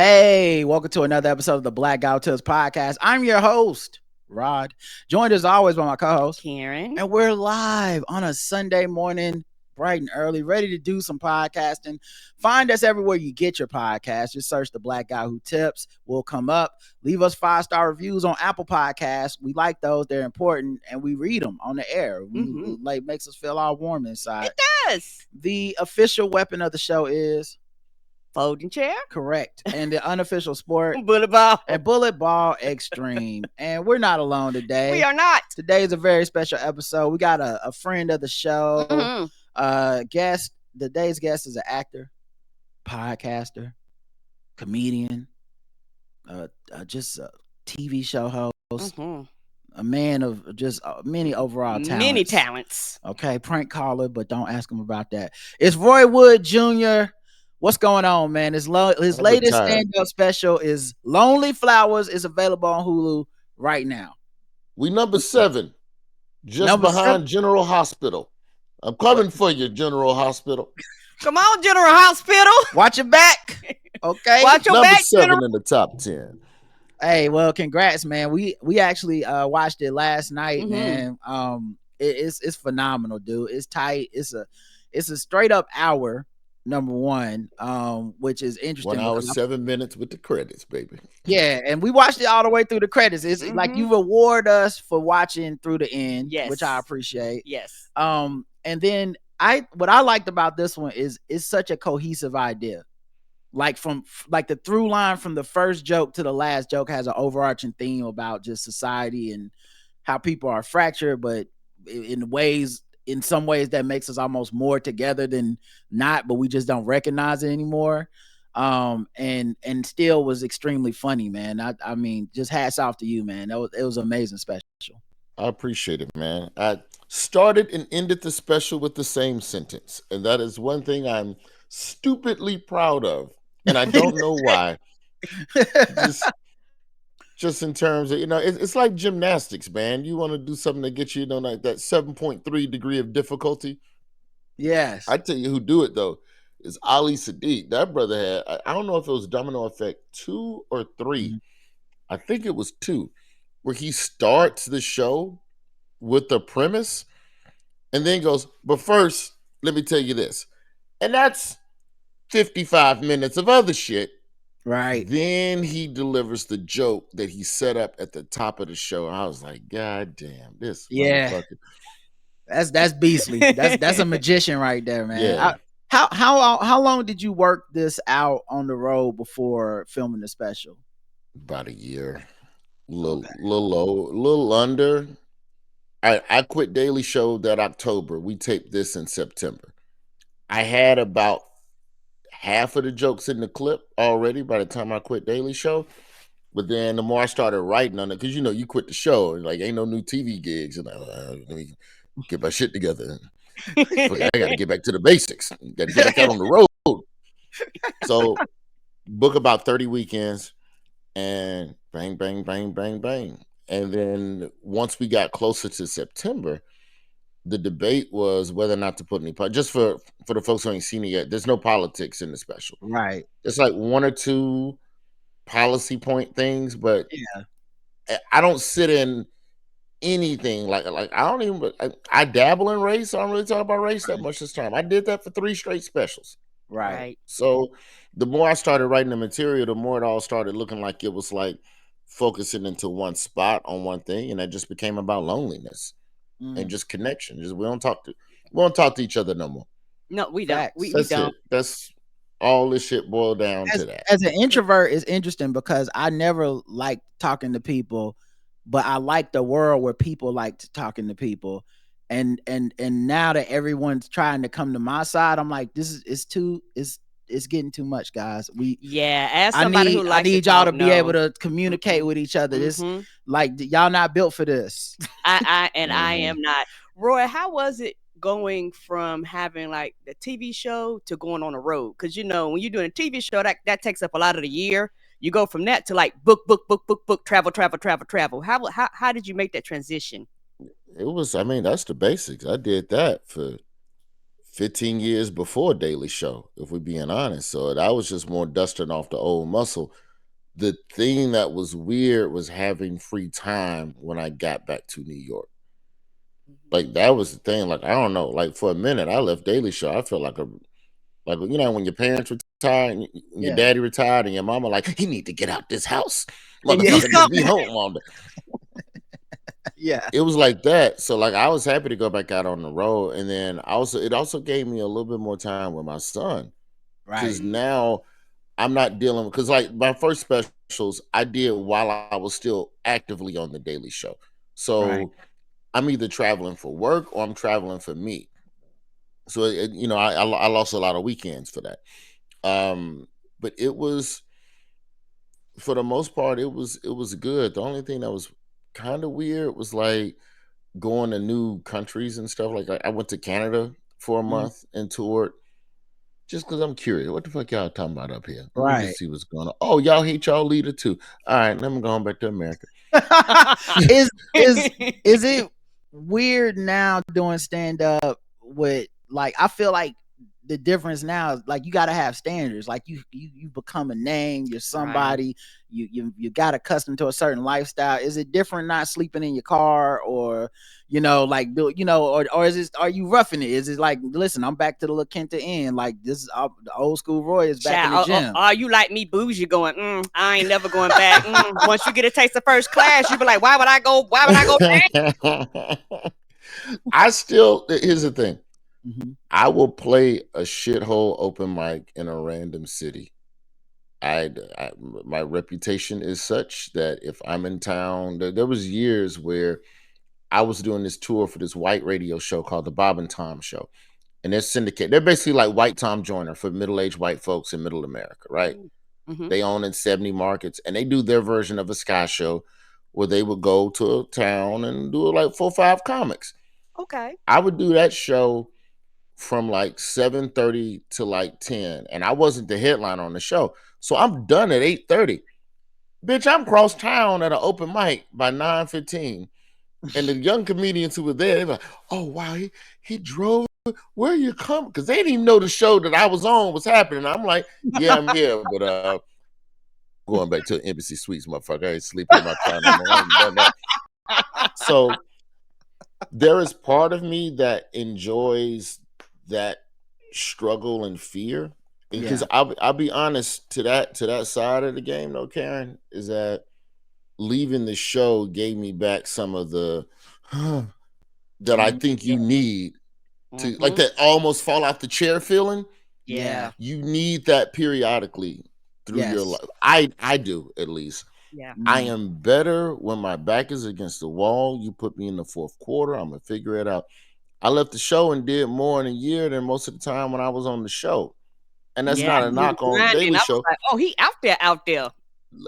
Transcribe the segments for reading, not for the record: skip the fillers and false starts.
Hey, welcome to another episode of the Black Guy Who Tips podcast. I'm your host, Rod, joined as always by my co-host, Karen. and we're live on a Sunday morning, bright and early, ready to do some podcasting. Find us everywhere you get your podcast. Just search the Black Guy Who Tips. We'll come up. Leave us 5-star reviews on Apple Podcasts. We like those. They're important, and we read them on the air. Like, makes us feel all warm inside. It does. The official weapon of the show is folding chair. Correct. And the unofficial sport, bullet ball. And bullet ball extreme. And we're not alone today. We are not. Today is a very special episode. We got a friend of the show. Guest. Today's guest is an actor, podcaster, comedian, just a TV show host, a man of just many overall talents. Many talents. Okay, prank caller, but don't ask him about that. It's Roy Wood Jr. What's going on, man? His latest stand-up special is Lonely Flowers. Is available on Hulu right now. We number 7, just behind General Hospital. I'm coming for you, General Hospital. Come on, General Hospital. Watch your back. Okay. Watch your number back, 7 General. in the top 10. Hey, well, congrats, man. We actually watched it last night, man. It's phenomenal, dude. It's tight. It's a straight up hour. Number one, which is interesting. 1 hour, 7 minutes with the credits, baby. Yeah, and we watched it all the way through the credits. It's like you reward us for watching through the end, which I appreciate. Yes. And then what I liked about this one is it's such a cohesive idea. Like the through line from the first joke to the last joke has an overarching theme about just society and how people are fractured, but in some ways that makes us almost more together than not, but we just don't recognize it anymore. And still was extremely funny, man. I mean, just hats off to you, man. It was an amazing special. I appreciate it, man. I started and ended the special with the same sentence, and that is one thing I'm stupidly proud of, and I don't know why. Just in terms of, it's like gymnastics, man. You want to do something that gets you, like that 7.3 degree of difficulty. Yes. I tell you who do it, though, is Ali Sadiq. That brother had, I don't know if it was Domino Effect 2 or 3. I think it was 2, where he starts the show with the premise and then goes, but first, let me tell you this. And that's 55 minutes of other shit. Right. Then he delivers the joke that he set up at the top of the show. I was like, God damn, this motherfucker. That's beastly. That's a magician right there, man. Yeah. How long did you work this out on the road before filming the special? About a year. Little under. I quit Daily Show that October. We taped this in September. I had about half of the jokes in the clip already by the time I quit Daily Show. But then the more I started writing on it, because you quit the show and like ain't no new TV gigs, and let me get my shit together. I gotta get back to the basics. Gotta get back out on the road. So book about 30 weekends and bang, bang, bang, bang, bang. And then once we got closer to September, the debate was whether or not to put any, just for the folks who ain't seen it yet, there's no politics in the special. Right. It's like 1 or 2 policy point things, but I don't sit in anything like I don't even, I dabble in race. I don't really talk about race that much this time. I did that for 3 straight specials. Right. So the more I started writing the material, the more it all started looking like it was like focusing into one spot on one thing, and it just became about loneliness. And just connection. Just we don't talk to each other no more. No, we don't. We That's don't. it. That's all this shit boiled down to that. As an introvert, it's interesting because I never liked talking to people, but I like the world where people like talking to people. And now that everyone's trying to come to my side, I'm like, it's getting too much, guys. As somebody who likes I need y'all to be able to communicate with each other. This like y'all not built for this. I am not. Roy, how was it going from having like the TV show to going on the road? Because when you're doing a TV show, that takes up a lot of the year. You go from that to like book, travel. How did you make that transition? It was, that's the basics. I did that for 15 years before Daily Show, if we're being honest. So that was just more dusting off the old muscle. The thing that was weird was having free time when I got back to New York. Like that was the thing. Like I don't know. Like for a minute, I left Daily Show. I felt like when your parents retired, and your daddy retired, and your mama like, you need to get out this house, motherfucker, just be home all day. Yeah, it was like that. So like I was happy to go back out on the road, and then it also gave me a little bit more time with my son, because now I'm not dealing, because like my first specials I did while I was still actively on the Daily Show. So I'm either traveling for work or I'm traveling for me. So I lost a lot of weekends for that. But it was, for the most part, it was good. The only thing that was kind of weird was like going to new countries and stuff. Like I went to Canada for a month and toured, just because I'm curious. What the fuck y'all talking about up here? Let me just see what's going on. Oh, y'all hate y'all leader too. All right, let me go on back to America. is it weird now doing stand up with, like, I feel like the difference now is like you got to have standards. Like you become a name, you're somebody. You got accustomed to a certain lifestyle. Is it different not sleeping in your car, or or is it, are you roughing it? Is it like, listen, I'm back to the La Quinta Inn, like this is the old school Roy is back in the gym? Are you like me, bougie, going, I ain't never going back? Once you get a taste of first class, you be like, why would I go back? Here's the thing. I will play a shithole open mic in a random city. My reputation is such that if I'm in town, there was years where I was doing this tour for this white radio show called the Bob and Tom Show, and they're syndicated. They're basically like white Tom Joyner for middle-aged white folks in Middle America, right? They own in 70 markets, and they do their version of a Sky Show where they would go to a town and do like 4 or 5 comics. Okay. I would do that show from like 7:30 to like 10, and I wasn't the headliner on the show, so I'm done at 8:30. Bitch, I'm cross town at an open mic by 9:15, and the young comedians who were there, they were like, oh wow, he drove, where you come, because they didn't even know the show that I was on was happening. I'm like, yeah, I'm here, but going back to Embassy Suites, motherfucker. I ain't sleeping in my car no more. I haven't done that. So there is part of me that enjoys that struggle and fear, because I'll be honest, to that side of the game though, Karen, is that leaving the show gave me back some of the that I think you need to, like that almost fall off the chair feeling. You need that periodically through your life. I do, at least. I am better when my back is against the wall. You put me in the fourth quarter, I'm gonna figure it out. I left the show and did more in a year than most of the time when I was on the show. And that's not a knock on Daily Show. Like, oh, he out there.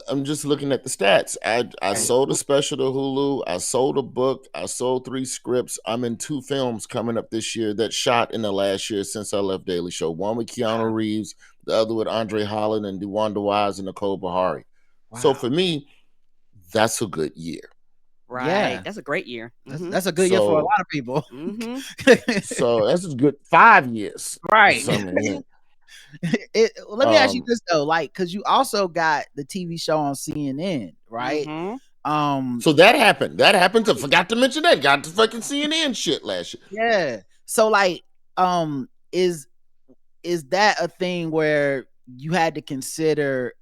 I'm just looking at the stats. I sold a special to Hulu. I sold a book. I sold 3 scripts. I'm in 2 films coming up this year that shot in the last year since I left Daily Show. One with Keanu Reeves, the other with Andre Holland and DeWanda Wise and Nicole Bahari. So for me, that's a good year. Right. Yeah. That's a great year. That's a good year for a lot of people. So that's a good 5 years. Right. Let me ask you this though, like, because you also got the TV show on CNN, right? So that happened. I forgot to mention that. Got the fucking CNN shit last year. Yeah. So like, is that a thing where you had to consider,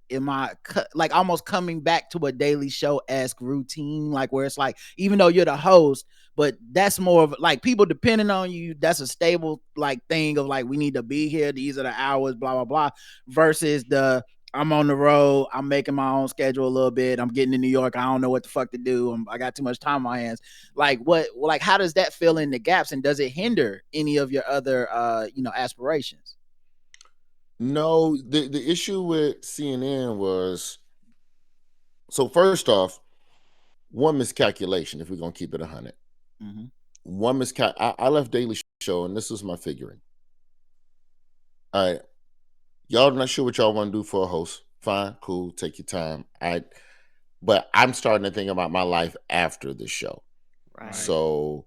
like almost coming back to a Daily Show-esque routine, like where it's like, even though you're the host, but that's more of like people depending on you, that's a stable like thing of like, we need to be here, these are the hours, blah blah blah, versus the I'm on the road, I'm making my own schedule a little bit, I'm getting to New York, I don't know what the fuck to do, I got too much time on my hands. Like how does that fill in the gaps, and does it hinder any of your other aspirations? No, the issue with CNN was, so first off, one miscalculation, if we're going to keep it 100. One I left Daily Show, and this is my figuring. All right, y'all not sure what y'all want to do for a host. Fine, cool, take your time. But I'm starting to think about my life after the show. Right. So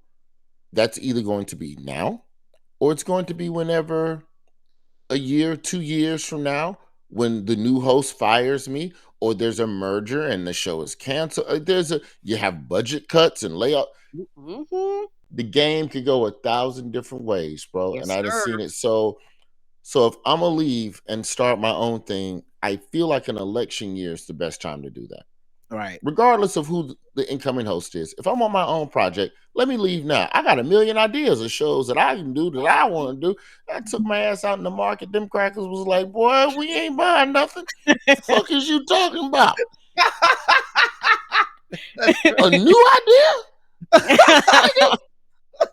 that's either going to be now or it's going to be whenever a year, 2 years from now, when the new host fires me, or there's a merger and the show is canceled. You have budget cuts and layoff. Mm-hmm. The game could go 1,000 different ways, bro. Yes, And I done sir. seen it. So if I'm gonna leave and start my own thing, I feel like an election year is the best time to do that. Right. Regardless of who the incoming host is. If I'm on my own project, let me leave now. I got a million ideas of shows that I can do that I want to do. I took my ass out in the market. Them crackers was like, boy, we ain't buying nothing. The fuck is you talking about? A new idea?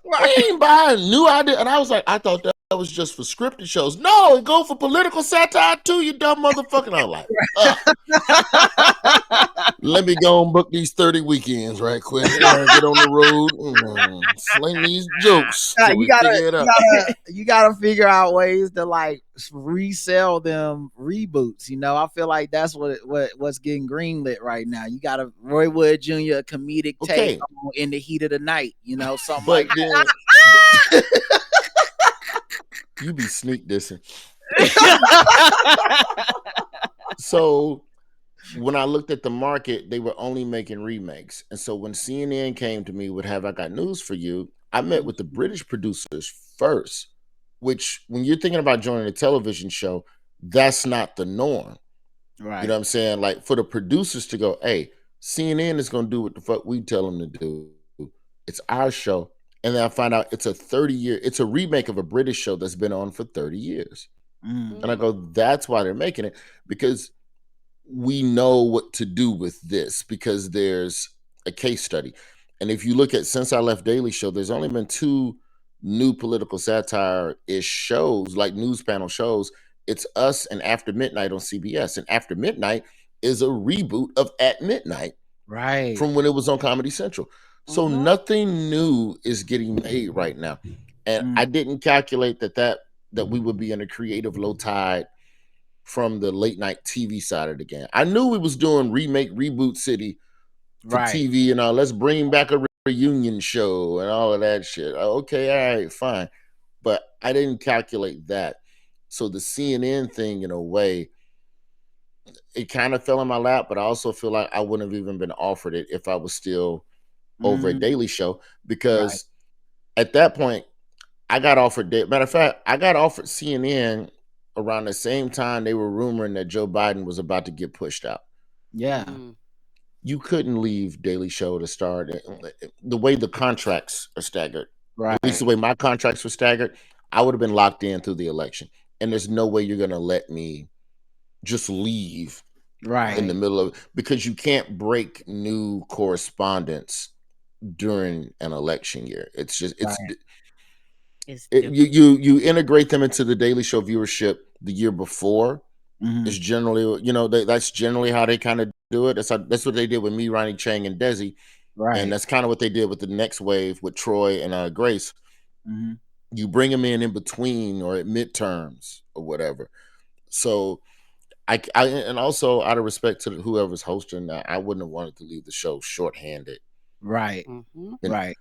We ain't buying a new idea. And I was like, I thought that was just for scripted shows. No, it go for political satire too, you dumb motherfucker. And I'm like, let me go and book these 30 weekends right quick. Get on the road, sling these jokes. So you gotta figure out ways to like resell them reboots. You know, I feel like that's what's getting greenlit right now. You got a Roy Wood Jr. comedic take on In the Heat of the Night. You know, something like that. You be sneak dissing. So when I looked at the market, they were only making remakes. And so when CNN came to me with Have I Got News for You, I met with the British producers first, which when you're thinking about joining a television show, that's not the norm. Right. You know what I'm saying? Like for the producers to go, hey, CNN is going to do what the fuck we tell them to do. It's our show. And then I find out it's it's a remake of a British show that's been on for 30 years. And I go, that's why they're making it, because we know what to do with this, because there's a case study. And if you look at Since I Left Daily Show, there's only been 2 new political satire-ish shows, like news panel shows. It's Us and After Midnight on CBS. And After Midnight is a reboot of At Midnight, right, from when it was on Comedy Central. So nothing new is getting made right now. And I didn't calculate that we would be in a creative low tide from the late night TV side of the game. I knew we was doing reboot city for TV and all. Let's bring back a reunion show and all of that shit. Okay, all right, fine. But I didn't calculate that. So the CNN thing, in a way, it kind of fell in my lap, but I also feel like I wouldn't have even been offered it if I was still over a Daily Show, because at that point I got offered. Matter of fact, I got offered CNN around the same time they were rumoring that Joe Biden was about to get pushed out. Yeah. You couldn't leave Daily Show to start. The way the contracts are staggered, right? At least the way my contracts were staggered, I would have been locked in through the election. And there's no way you're going to let me just leave in the middle of it, because you can't break new correspondence during an election year. It's just you integrate them into the Daily Show viewership the year before. It's generally, that's generally how they kind of do it. That's what they did with me, Ronnie Chang, and Desi, and that's kind of what they did with the next wave with Troy and Grace. You bring them in between or at midterms or whatever. So I and also out of respect to whoever's hosting, I wouldn't have wanted to leave the show shorthanded. Right. Right.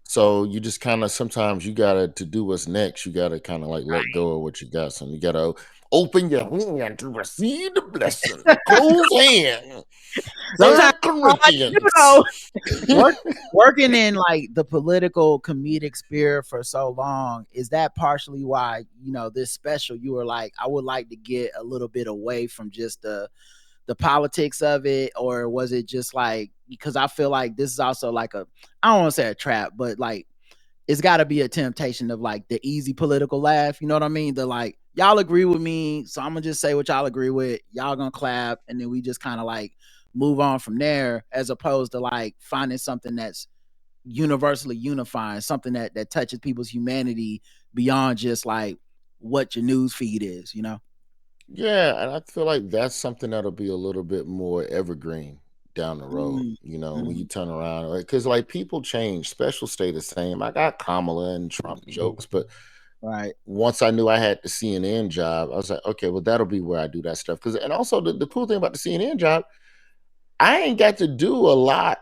So you just kind of, sometimes you gotta, to do what's next, you gotta kind of like let go of what you got. So you gotta open your hand to receive the blessing. Close hand. Working in like the political comedic sphere for so long, is that partially why, this special, you were like, I would like to get a little bit away from just the politics of it? Or was it just like, because I feel like this is also like I don't want to say a trap, but like it's got to be a temptation of like the easy political laugh, you know what I mean? The like, y'all agree with me, so I'm gonna just say what y'all agree with, y'all gonna clap, and then we just kind of like move on from there, as opposed to like finding something that's universally unifying, something that touches people's humanity beyond just like what your news feed is, Yeah, and I feel like that's something that'll be a little bit more evergreen down the road, when you turn around. Because like people change, specials stay the same. I got Kamala and Trump jokes, but once I knew I had the CNN job, I was like, okay, well, that'll be where I do that stuff. And also the cool thing about the CNN job, I ain't got to do a lot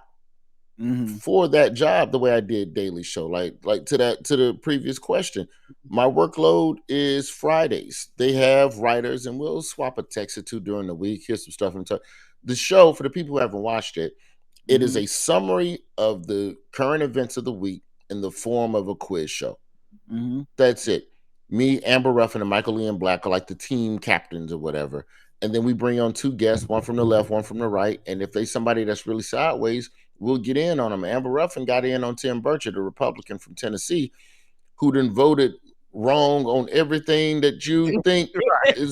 for that job the way I did Daily Show. Like to the previous question, my workload is Fridays. They have writers, and we'll swap a text or two during the week. Here's some stuff. The show, for the people who haven't watched it, it is a summary of the current events of the week in the form of a quiz show. That's it. Me, Amber Ruffin, and Michael Ian Black are like the team captains or whatever. And then we bring on two guests, one from the left, one from the right. And if there's somebody that's really sideways, we'll get in on them. Amber Ruffin got in on Tim Burchett, a Republican from Tennessee, who then voted wrong on everything that you think is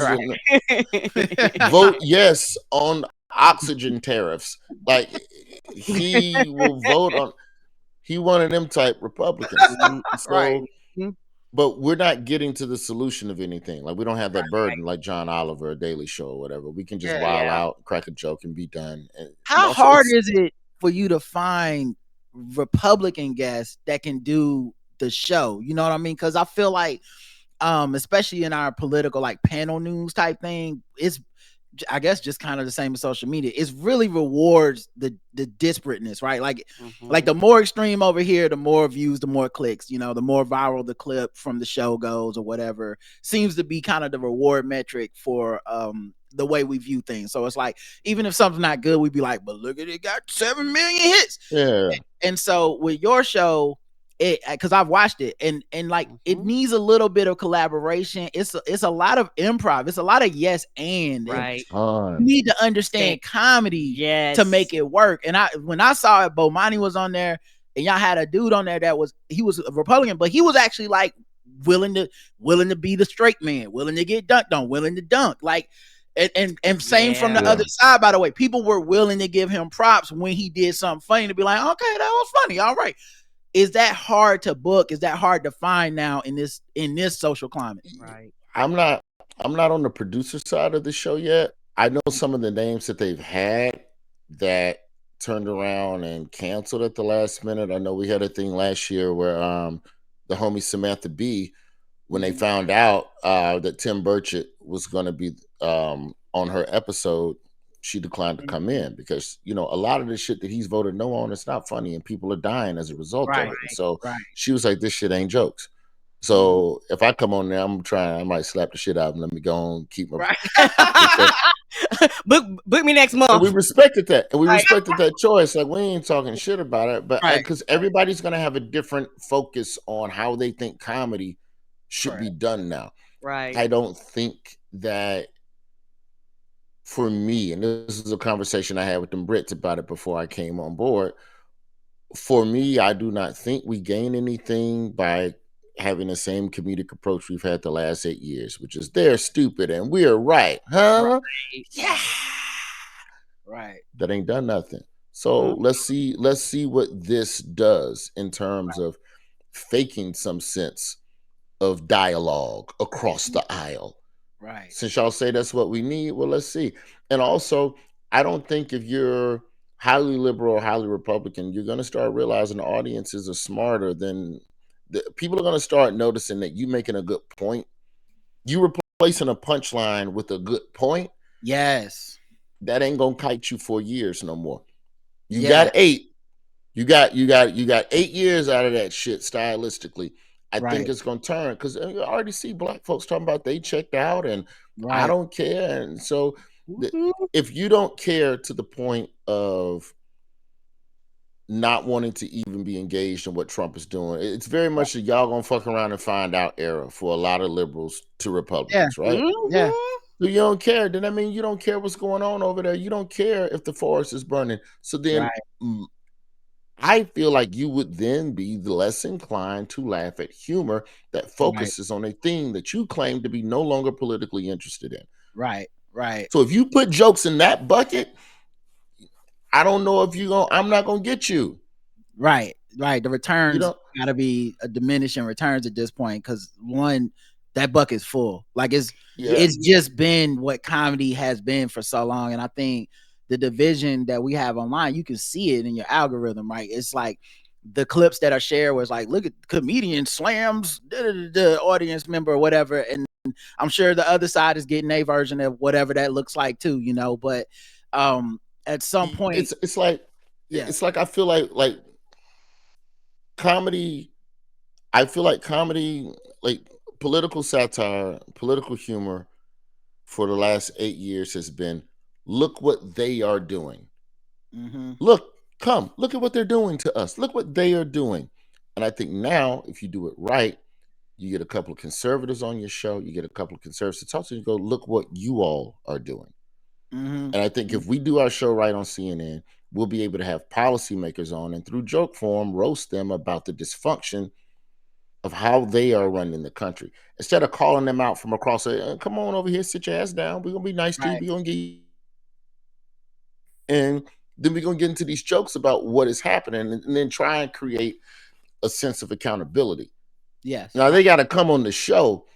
vote yes on oxygen tariffs. Like, he will vote on. He one of them type Republicans. So, but we're not getting to the solution of anything. Like, we don't have that burden like John Oliver, a Daily Show or whatever. We can just wild out, crack a joke, and be done. And how hard is it for you to find Republican guests that can do the show? You know what I mean? Because I feel like, especially in our political like panel news type thing, it's, I guess, just kind of the same as social media. It really rewards the disparateness, right? Like, like the more extreme over here, the more views, the more clicks, you know, the more viral the clip from the show goes or whatever, seems to be kind of the reward metric for the way we view things. So it's like, even if something's not good, we'd be like, but look at it, got 7 million hits. Yeah. And so with your show, because I've watched it, and like it needs a little bit of collaboration. It's a lot of improv. It's a lot of yes and you need to understand comedy to make it work. And when I saw it, Bomani was on there, and y'all had a dude on there that was a Republican, but he was actually like willing to be the straight man, willing to get dunked on, willing to dunk, like. And same from the other side, by the way. People were willing to give him props when he did something funny, to be like, okay, that was funny. All right. Is that hard to book? Is that hard to find now in this social climate? Right. I'm not on the producer side of the show yet. I know some of the names that they've had that turned around and canceled at the last minute. I know we had a thing last year where the homie Samantha Bee, when they found out that Tim Burchett was going to be on her episode, she declined to come in because, you know, a lot of the shit that he's voted no on, it's not funny and people are dying as a result of it. So she was like, this shit ain't jokes. So if I come on there, I might slap the shit out and let me go and keep my book me next month. And we respected that. And we respected that choice. Like, we ain't talking shit about it. But because everybody's going to have a different focus on how they think comedy should be done now. Right. I don't think that, for me, and this is a conversation I had with them Brits about it before I came on board. For me, I do not think we gain anything by having the same comedic approach we've had the last 8 years, which is they're stupid and we're right. Huh? Yeah. Right. That ain't done nothing. So let's see what this does in terms of faking some sense of dialogue across the aisle. Right. Since y'all say that's what we need, well, let's see. And also, I don't think if you're highly liberal or highly Republican, you're going to start realizing the audiences are smarter than people are going to start noticing that you making a good point. You replacing a punchline with a good point. Yes. That ain't going to kite you for years no more. You got 8. You got 8 years out of that shit stylistically. I think it's going to turn, because you already see black folks talking about they checked out and I don't care. And so if you don't care to the point of not wanting to even be engaged in what Trump is doing, it's very much a y'all going to fuck around and find out era for a lot of liberals to Republicans, right? Yeah. So you don't care. Then I mean, you don't care what's going on over there. You don't care if the forest is burning. So then I feel like you would then be less inclined to laugh at humor that focuses on a thing that you claim to be no longer politically interested in. Right. So if you put jokes in that bucket, I don't know if I'm not going to get you. Right. The returns got to be a diminishing returns at this point, because one, that bucket's full. Like it's just been what comedy has been for so long. And I think the division that we have online, you can see it in your algorithm, right? It's like the clips that are shared was like, look at comedian slams the audience member or whatever. And I'm sure the other side is getting a version of whatever that looks like too, you know, but at some point it's like Yeah. it's like I feel like comedy. I feel like comedy, like political satire, political humor, for the last 8 years has been, look what they are doing. Mm-hmm. Look, come, look at what they're doing to us. Look what they are doing. And I think now, if you do it right, you get a couple of conservatives on your show, you get a couple of conservatives to talk to you, go, look what you all are doing. Mm-hmm. And I think if we do our show right on CNN, we'll be able to have policymakers on and through joke form roast them about the dysfunction of how they are running the country. Instead of calling them out from across, come on over here, sit your ass down. We're gonna be nice to you. Right. We're gonna get you. And then we're gonna get into these jokes about what is happening and then try and create a sense of accountability. Yes. Now they gotta come on the show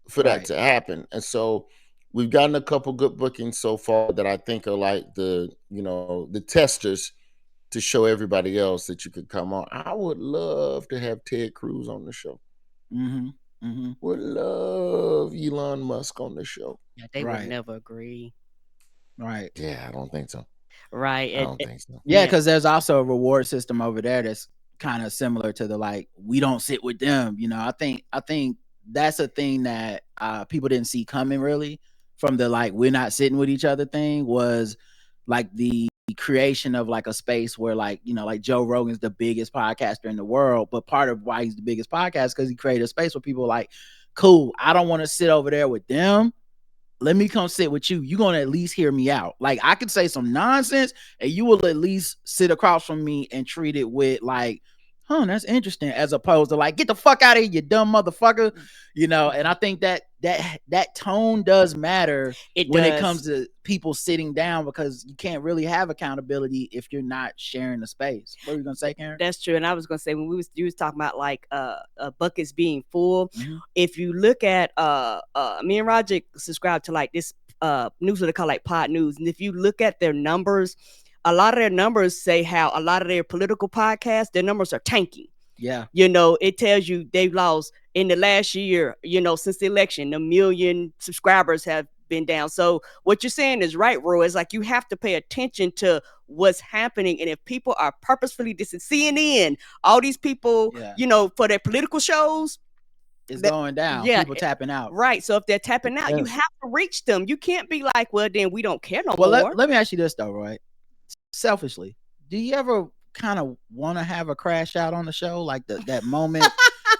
for that Right. to happen. And so we've gotten a couple good bookings so far that I think are like the testers to show everybody else that you could come on. I would love to have Ted Cruz on the show. Mm-hmm. Mm-hmm. Would love Elon Musk on the show. Yeah, they would Right. never agree. Right. Yeah, I don't think so. Right. I don't think so. Yeah, Yeah. because there's also a reward system over there that's kind of similar to the like we don't sit with them. I think that's a thing that people didn't see coming really from the like we're not sitting with each other thing was like the creation of like a space where like like Joe Rogan's the biggest podcaster in the world, but part of why he's the biggest podcast because he created a space where people are like, cool, I don't want to sit over there with them. Let me come sit with you. You're going to at least hear me out. Like I could say some nonsense and you will at least sit across from me and treat it with like, that's interesting, as opposed to like, get the fuck out of here, you dumb motherfucker. And I think that tone does matter when it comes to people sitting down because you can't really have accountability if you're not sharing the space. What were you gonna say, Karen? That's true. And I was gonna say when you was talking about like buckets being full, Mhm. if you look at me and Roger subscribe to like this newsletter called like Pod News, and if you look at their numbers, a lot of their numbers say how a lot of their political podcasts, their numbers are tanking. Yeah. It tells you they've lost in the last year, since the election, 1 million subscribers have been down. So what you're saying is right, Roy. It's like you have to pay attention to what's happening. And if people are purposefully CNN, all these people, for their political shows, it's going down. Yeah, people tapping out. Right. So if they're tapping out, you have to reach them. You can't be like, well, then we don't care no more. Let me ask you this though, Roy. Selfishly, do you ever kind of want to have a crash out on the show, like that moment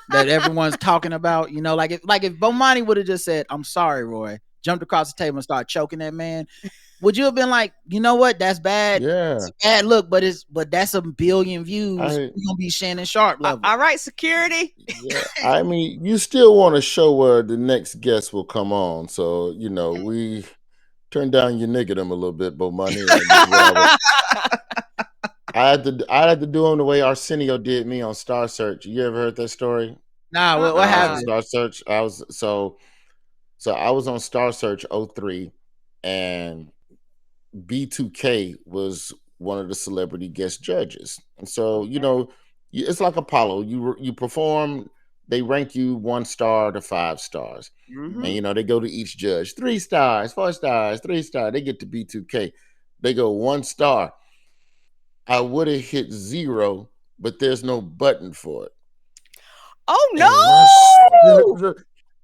that everyone's talking about? Like if Bomani would have just said, "I'm sorry, Roy," jumped across the table and started choking that man, would you have been like, you know what, that's bad? Yeah, it's a bad look, but that's a billion views. We're gonna be Shannon Sharp level. All right, security. Yeah, I mean, you still want a show where the next guest will come on, so we turn down your niggerdom a little bit, Bomani. I had to do him the way Arsenio did me on Star Search. You ever heard that story? Nah, what happened? Star Search. I was on Star Search 03, and B2K was one of the celebrity guest judges. And so, it's like Apollo. You perform, they rank you 1 star to 5 stars. Mm-hmm. And they go to each judge, 3 stars, 4 stars, 3 stars. They get to B2K. They go 1 star. I would have hit 0, but there's no button for it. Oh no!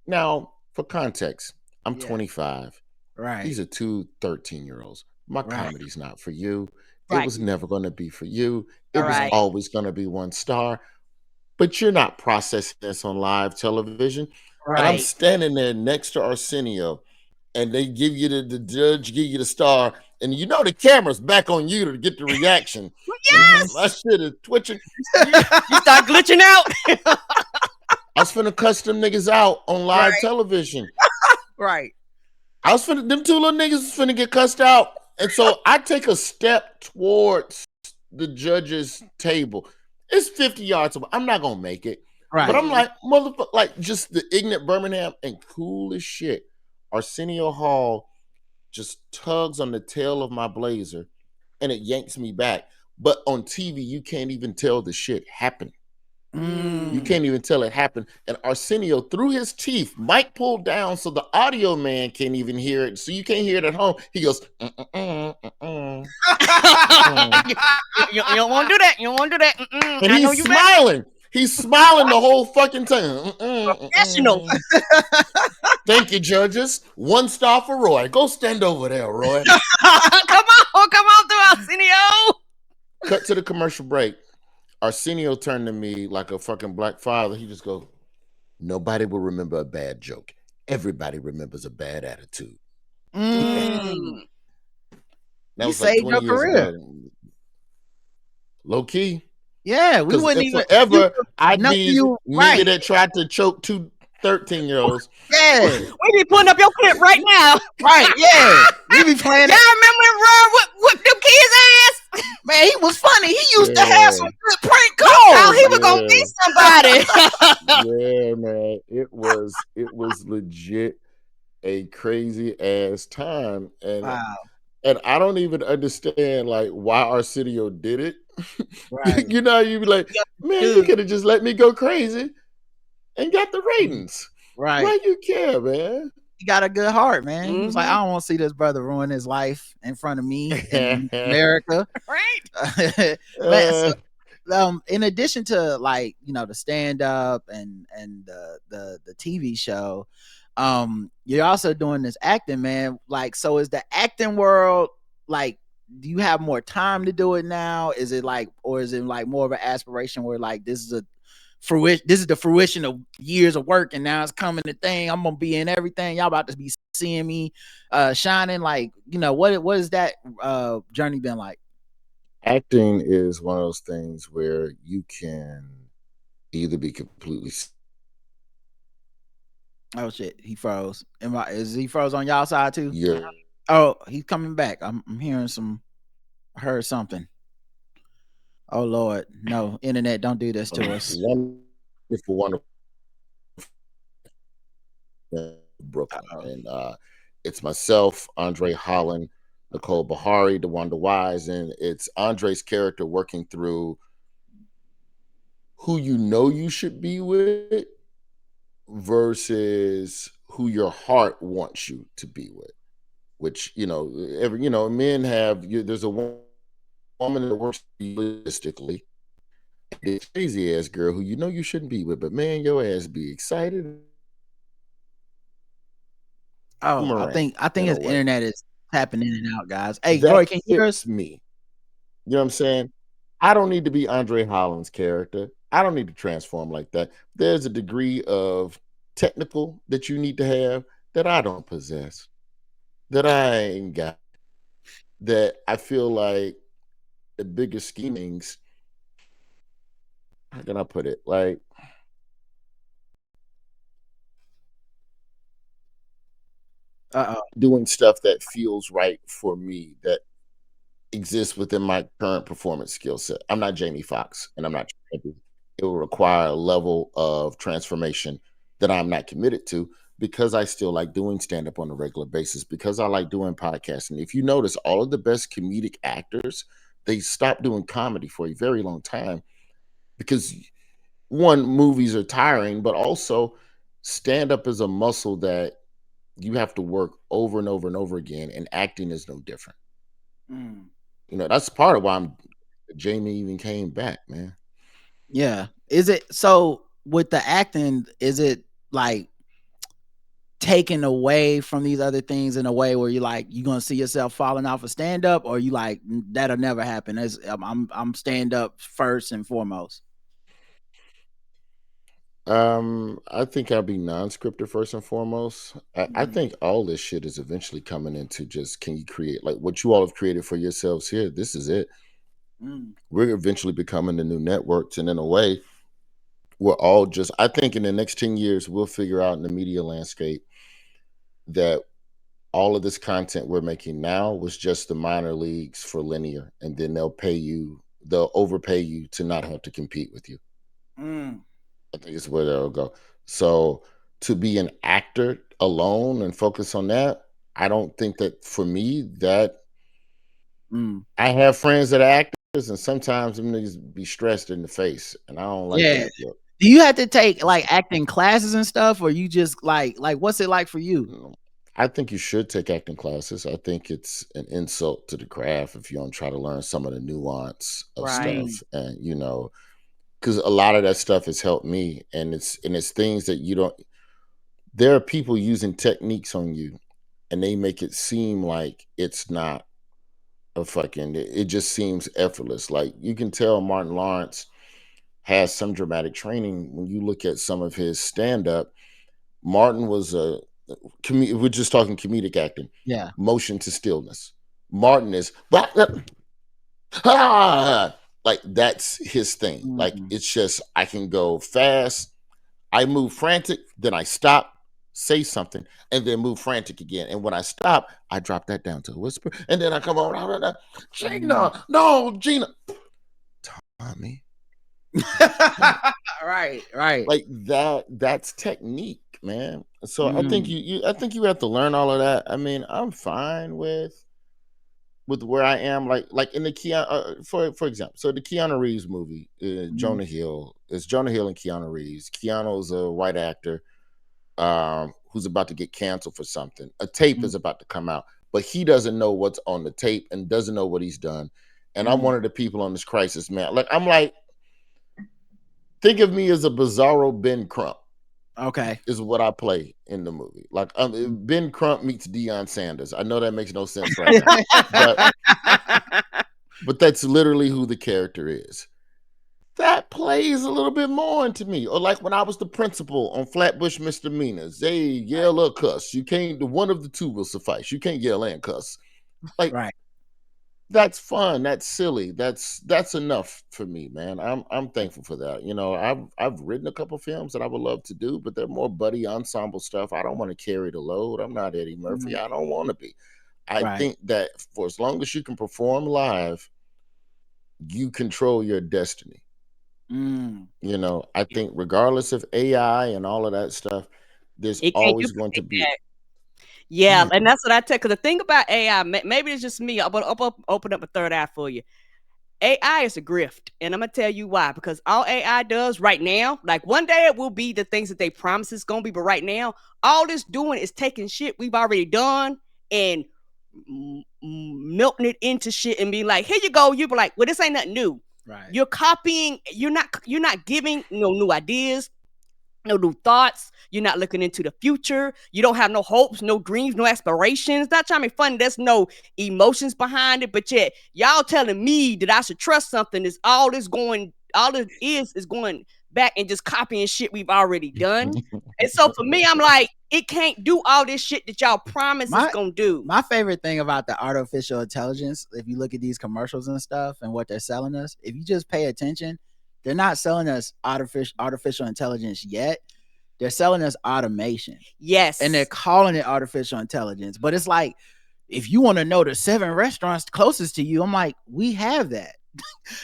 Now, for context, I'm 25. Right. These are 2 13-year-olds. My comedy's not for you. Right. It was never going to be for you. It was always going to be 1 star. But you're not processing this on live television. Right. And I'm standing there next to Arsenio, and they give you the judge, give you the star, and the camera's back on you to get the reaction. Yes! My shit is twitching. You start glitching out. I was finna cuss them niggas out on live television. Right. Them 2 little niggas was finna get cussed out. And so I take a step towards the judge's table. It's 50 yards away. I'm not gonna make it. Right. But I'm like, motherfucker, like just the ignorant Birmingham and cool as shit. Arsenio Hall just tugs on the tail of my blazer and it yanks me back. But on TV, you can't even tell the shit happened. You can't even tell it happened. And Arsenio, through his teeth, Mike pulled down so the audio man can't even hear it. So you can't hear it at home. He goes, You don't want to do that. You don't want to do that. and he's smiling. He's smiling the whole fucking time. Professional. Thank you, judges. 1 star for Roy. Go stand over there, Roy. Come on through, Arsenio. Cut to the commercial break. Arsenio turned to me like a fucking black father. He just goes, nobody will remember a bad joke. Everybody remembers a bad attitude. That was like 20 years ago. Low key. Yeah, we wouldn't even forever. I'd be nigga that tried to choke 2 13-year-olds. Yeah, we be putting up your clip right now. Right? Yeah, we be playing. Y'all remember when Ron whipped them kids' ass? Man, he was funny. He used to have some good prank calls. Oh, he was gonna beat somebody. Yeah, man. It was legit a crazy ass time, and wow. And I don't even understand like why Arsenio did it. Right. You know, you'd be like, man, you could have just let me go crazy and got the ratings. Right. Why you care, man? He got a good heart, man. He was like, I don't want to see this brother ruin his life in front of me in America. Right. In addition to like, you know, the stand up and the TV show, you're also doing this acting, man. Like, so is the acting world like, do you have more time to do it now? Is it like, or is it like more of an aspiration where like this is the fruition of years of work and now it's coming the thing, I'm gonna be in everything, y'all about to be seeing me shining? Like, you know, what is that journey been like? Acting is one of those things where you can either be completely oh shit, he froze. Is he froze on y'all side too? Yeah. Oh, he's coming back. I'm hearing I heard something. Oh Lord, no, internet, don't do this to us. Wonderful Brooklyn. And it's myself, Andre Holland, Nicole Bahari, DeWanda Wise, and it's Andre's character working through who you know you should be with versus who your heart wants you to be with. Which, you know, men have, there's a woman that works realistically, this crazy ass girl who you know you shouldn't be with, but man, your ass be excited. Oh, I think his internet is tapping in and out, guys. Hey, Roy, can you hear us? Me. You know what I'm saying? I don't need to be Andre Holland's character. I don't need to transform like that. There's a degree of technical that you need to have that I don't possess, that I ain't got, that I feel like the bigger schemings, how can I put it? Like, doing stuff that feels right for me, that exists within my current performance skill set. I'm not Jamie Foxx, and I'm not. It will require a level of transformation that I'm not committed to, because I still like doing stand-up on a regular basis, because I like doing podcasting. If you notice, all of the best comedic actors, they stopped doing comedy for a very long time because, one, movies are tiring, but also stand-up is a muscle that you have to work over and over and over again, and acting is no different. You know, that's part of why Jamie even came back, man. Yeah. Is it so with the acting, is it like taken away from these other things in a way where you're like, you're gonna see yourself falling off of stand up, or you like that'll never happen? I'm stand up first and foremost. I think I'll be non-scripted first and foremost. I think all this shit is eventually coming into just, can you create like what you all have created for yourselves here? This is it. We're eventually becoming the new networks, and in a way, we're all just, I think in the next 10 years, we'll figure out in the media landscape that all of this content we're making now was just the minor leagues for linear, and then they'll overpay you to not have to compete with you. I think it's where that'll go. So to be an actor alone and focus on that, I don't think that for me, that I have friends that are actors. and sometimes them niggas be stressed in the face, and I don't like Yeah. that look. Do you have to take like acting classes and stuff, or you just like what's it like for you? I think you should take acting classes. I think it's an insult to the craft if you don't try to learn some of the nuance of Right. stuff, and because a lot of that stuff has helped me, and it's things that you don't. There are people using techniques on you, and they make it seem like it's not a fucking. It just seems effortless. Like you can tell Martin Lawrence has some dramatic training when you look at some of his stand up. Martin was we're just talking comedic acting. Yeah. Motion to stillness. Martin is like that's his thing. Mm-hmm. Like it's just I can go fast, I move frantic, then I stop, say something, and then move frantic again. And when I stop, I drop that down to a whisper, and then I come on, Gina, no, Gina, Tommy. Right. Like that's technique, man. So I think you have to learn all of that. I mean, I'm fine with where I am, like in the Keanu, for example, so the Keanu Reeves movie, Jonah Hill, it's Jonah Hill and Keanu Reeves. Keanu's a white actor who's about to get canceled for something. A tape is about to come out, but he doesn't know what's on the tape and doesn't know what he's done. And I'm one of the people on this crisis, man. I'm like, think of me as a bizarro Ben Crump. Okay. Is what I play in the movie. Like Ben Crump meets Deion Sanders. I know that makes no sense right now. But that's literally who the character is. That plays a little bit more into me. Or like when I was the principal on Flatbush Misdemeanors, they yell or cuss. You can't, one of the two will suffice. You can't yell and cuss. Like that's fun. That's silly. That's enough for me, man. I'm thankful for that. I've written a couple films that I would love to do, but they're more buddy ensemble stuff. I don't want to carry the load. I'm not Eddie Murphy. I don't want to be. I think that for as long as you can perform live, you control your destiny. I think regardless of AI and all of that stuff, there's always going to be. Yeah, and that's what I take. Because the thing about AI, maybe it's just me. I'm going to open up a third eye for you. AI is a grift, and I'm going to tell you why. Because all AI does right now, like one day it will be the things that they promise it's going to be, but right now, all it's doing is taking shit we've already done and melting it into shit and being like, here you go. You be like, well, this ain't nothing new. Right. You're copying. You're not giving no new ideas, no new thoughts. You're not looking into the future. You don't have no hopes, no dreams, no aspirations. Not trying to be funny. There's no emotions behind it. But yet, y'all telling me that I should trust something is all it is going back and just copying shit we've already done. And so for me, I'm like, it can't do all this shit that y'all promise it's gonna do. My favorite thing about the artificial intelligence, if you look at these commercials and stuff and what they're selling us, if you just pay attention, they're not selling us artificial intelligence yet. They're selling us automation. Yes. And they're calling it artificial intelligence. But it's like, if you want to know the 7 restaurants closest to you, I'm like, we have that.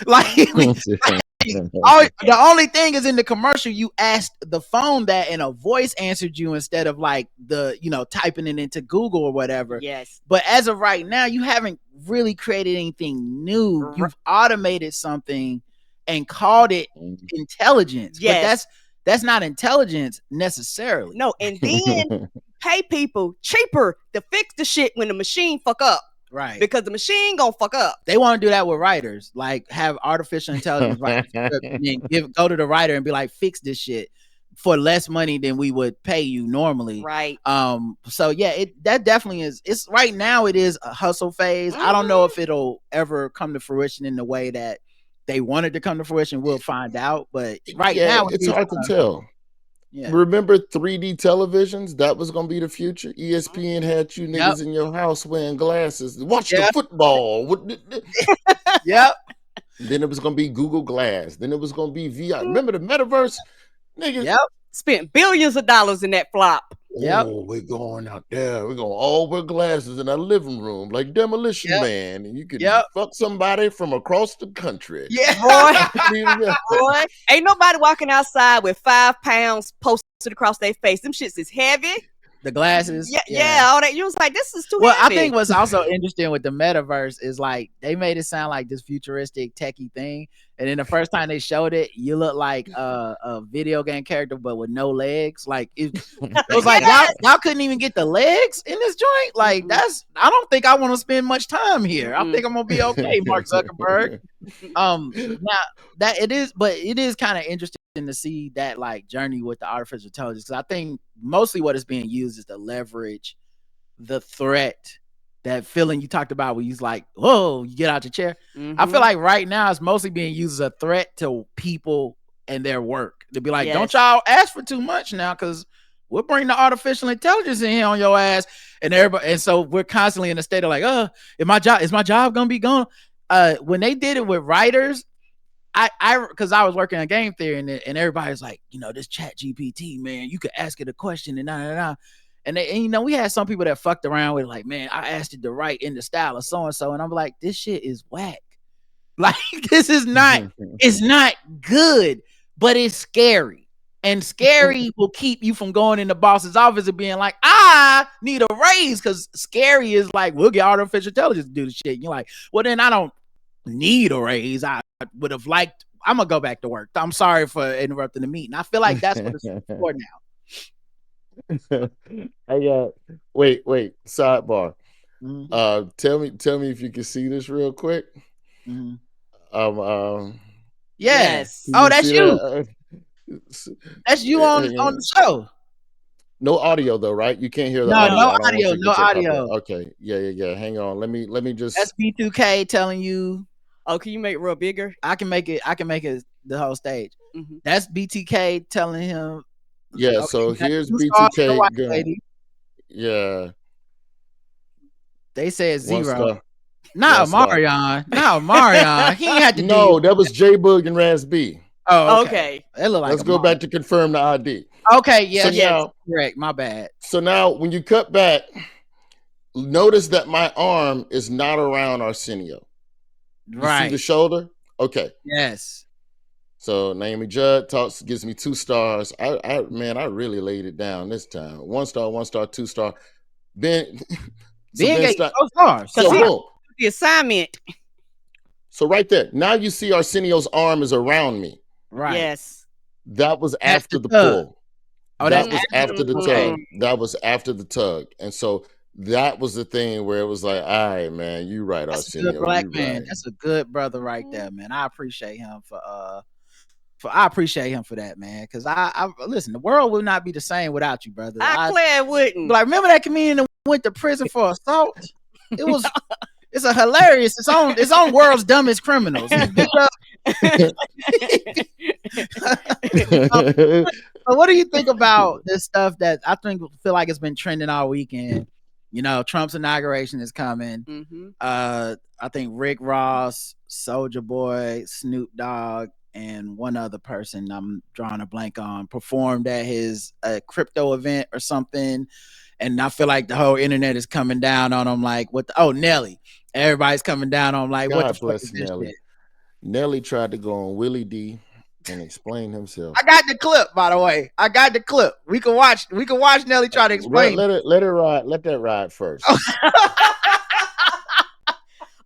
The only thing is in the commercial, you asked the phone that and a voice answered you instead of like typing it into Google or whatever. Yes. But as of right now, you haven't really created anything new. You've automated something and called it intelligence. Yes. But that's not intelligence necessarily. No, and then pay people cheaper to fix the shit when the machine fuck up. Right. Because the machine gonna fuck up. They want to do that with writers, like have artificial intelligence write and go to the writer and be like, fix this shit for less money than we would pay you normally. Right. So yeah, that definitely is. It's right now it is a hustle phase. I don't know if it'll ever come to fruition in the way that they wanted to come to fruition. We'll find out. But right now it's hard to tell. Yeah. Remember 3D televisions? That was gonna be the future. ESPN had you niggas in your house wearing glasses. Watch the football. Yep. Then it was gonna be Google Glass. Then it was gonna be VR. Remember the metaverse? Niggas. Yep. Spent billions of dollars in that flop. Oh, we're going out there. We're gonna all wear glasses in our living room like Demolition Man, and you can fuck somebody from across the country. Yeah, boy. Ain't nobody walking outside with 5 pounds posted across their face. Them shits is heavy. The glasses. Yeah, all that. You was like, this is too heavy. I think what's also interesting with the metaverse is like they made it sound like this futuristic techie thing, and then the first time they showed it, you look like a video game character, but with no legs. Like it was like y'all couldn't even get the legs in this joint. Like I don't think I want to spend much time here. I think I'm gonna be okay, Mark Zuckerberg. Now that it is, but it is kind of interesting to see that like journey with the artificial intelligence, because I think mostly what is being used is to leverage the threat, that feeling you talked about where you's like, whoa, you get out your chair. I feel like right now it's mostly being used as a threat to people and their work. To be like, don't y'all ask for too much now, because we'll bring the artificial intelligence in here on your ass. And everybody, and so we're constantly in a state of like, is my job gonna be gone? When they did it with writers, because I was working on game theory, and everybody's like, this Chat GPT, man, you could ask it a question and and we had some people that fucked around with like, man, I asked it to write in the style of so and so, and I'm like, this shit is whack. Like this is not, it's not good, but it's scary, and scary will keep you from going in the boss's office and being like, I need a raise, because scary is like, we'll get artificial intelligence to do the shit. And you're like, well, then I don't need a raise. I would have liked, I'm gonna go back to work. I'm sorry for interrupting the meeting. I feel like that's what it's for now. I got wait, sidebar. Tell me if you can see this real quick. Yes. Oh, that's you. That's you on the show. No audio though, right? You can't hear the audio. No audio. Okay. Yeah. Hang on. Let me just. That's B2K telling you. Oh, can you make it real bigger? I can make it the whole stage. That's BTK telling him. Yeah, okay, so here's BTK. Yeah. They said 0. No, Marion. No, Marion. He had to No, that was J Boog and Raz B. Oh, okay. It looked like Let's go back to confirm the ID. Okay, yeah, correct. My bad. So now when you cut back, notice that my arm is not around Arsenio. You see the shoulder? Okay. Yes. So Naomi Judd gives me 2 stars. I really laid it down this time. 1 star, 2 star. Ben gave 4 stars. So the assignment. So right there. Now you see Arsenio's arm is around me. Right. Yes. That was after the pull. Oh, that was after the tug. That was after the tug. And so that was the thing where it was like, all right, man, you right, Arsenio. That's a good black man. Right. That's a good brother right there, man. I appreciate him for that, man. Because I listen, the world would not be the same without you, brother. I declare it wouldn't. Like, remember that comedian that went to prison for assault? It was it's a hilarious, its own world's dumbest criminals. So what do you think about this stuff that I feel like it's been trending all weekend? Trump's inauguration is coming. I think Rick Ross, Soulja Boy, Snoop Dogg, and one other person I'm drawing a blank on performed at his crypto event or something. And I feel like the whole internet is coming down on him like, Nelly. Everybody's coming down on him like, God what the bless fuck is this Nelly. shit? Nelly tried to go on Willie D and explain himself. I got the clip, by the way. We can watch Nelly try to explain. Let it ride. Let that ride first.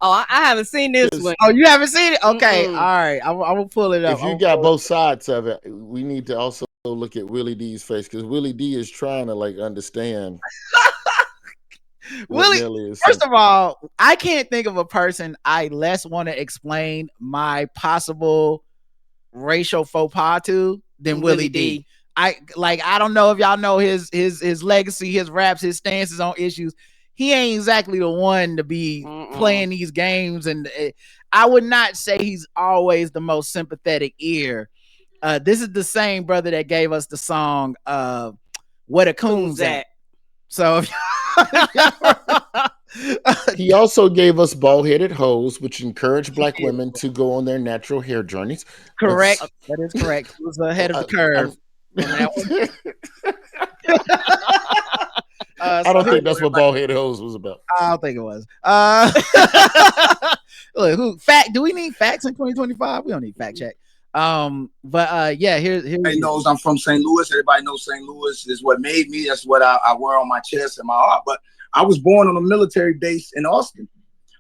I haven't seen this one. Oh, you haven't seen it? Okay. All right. I will pull it up. If you got both sides of it, we need to also look at Willie D's face, because Willie D is trying to understand. Willie, first of all, I can't think of a person I less want to explain my possible racial faux pas to than Willie D. I don't know if y'all know his legacy, his raps, his stances on issues. He ain't exactly the one to be playing these games, and I would not say he's always the most sympathetic ear. This is the same brother that gave us the song "What a Coon's At." So he also gave us Bald-Headed Hoes, which encourage black women to go on their natural hair journeys. Correct. That is correct. He was ahead of the curve. I don't think that's what Bald-Headed Hoes was about. I don't think it was. Look, do we need facts in 2025? We don't need fact check. But yeah, here's everybody knows I'm from St. Louis. Everybody knows St. Louis is what made me. That's what I wear on my chest and my heart. But I was born on a military base in Austin.